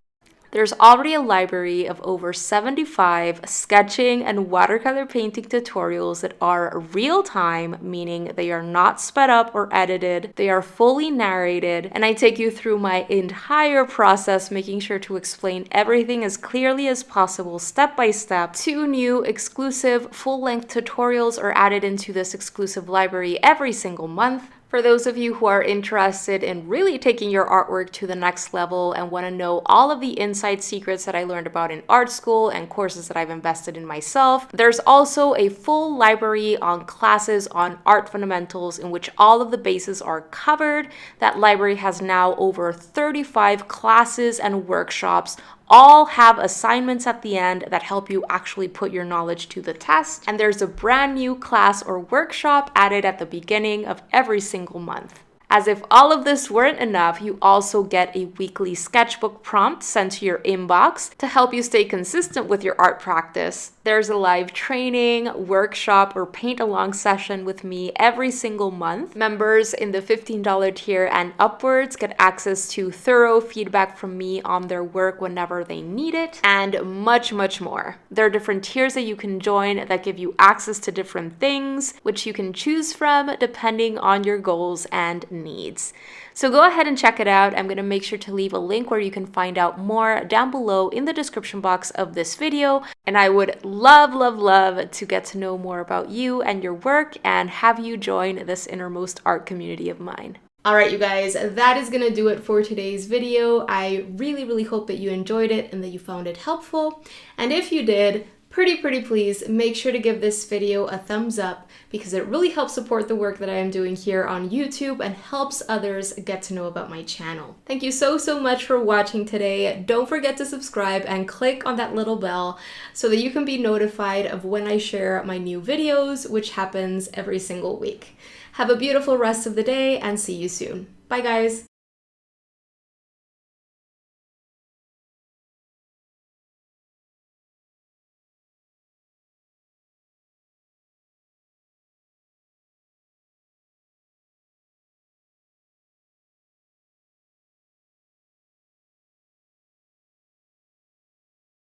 There's already a library of over 75 sketching and watercolor painting tutorials that are real-time, meaning they are not sped up or edited. They are fully narrated, and I take you through my entire process, making sure to explain everything as clearly as possible, step by step. 2 new exclusive full-length tutorials are added into this exclusive library every single month. For those of you who are interested in really taking your artwork to the next level and want to know all of the inside secrets that I learned about in art school and courses that I've invested in myself, there's also a full library on classes on art fundamentals in which all of the bases are covered. That library has now over 35 classes and workshops. All have assignments at the end that help you actually put your knowledge to the test. And there's a brand new class or workshop added at the beginning of every single month. As if all of this weren't enough, you also get a weekly sketchbook prompt sent to your inbox to help you stay consistent with your art practice. There's a live training, workshop, or paint-along session with me every single month. Members in the $15 tier and upwards get access to thorough feedback from me on their work whenever they need it, and much more. There are different tiers that you can join that give you access to different things, which you can choose from depending on your goals and needs. So go ahead and check it out. I'm going to make sure to leave a link where you can find out more down below in the description box of this video. And I would love to get to know more about you and your work and have you join this innermost art community of mine. All right, you guys, that is gonna do it for today's video. I really hope that you enjoyed it and that you found it helpful. And if you did, pretty please make sure to give this video a thumbs up, because it really helps support the work that I am doing here on YouTube and helps others get to know about my channel. Thank you so much for watching today. Don't forget to subscribe and click on that little bell so that you can be notified of when I share my new videos, which happens every single week. Have a beautiful rest of the day and see you soon. Bye guys.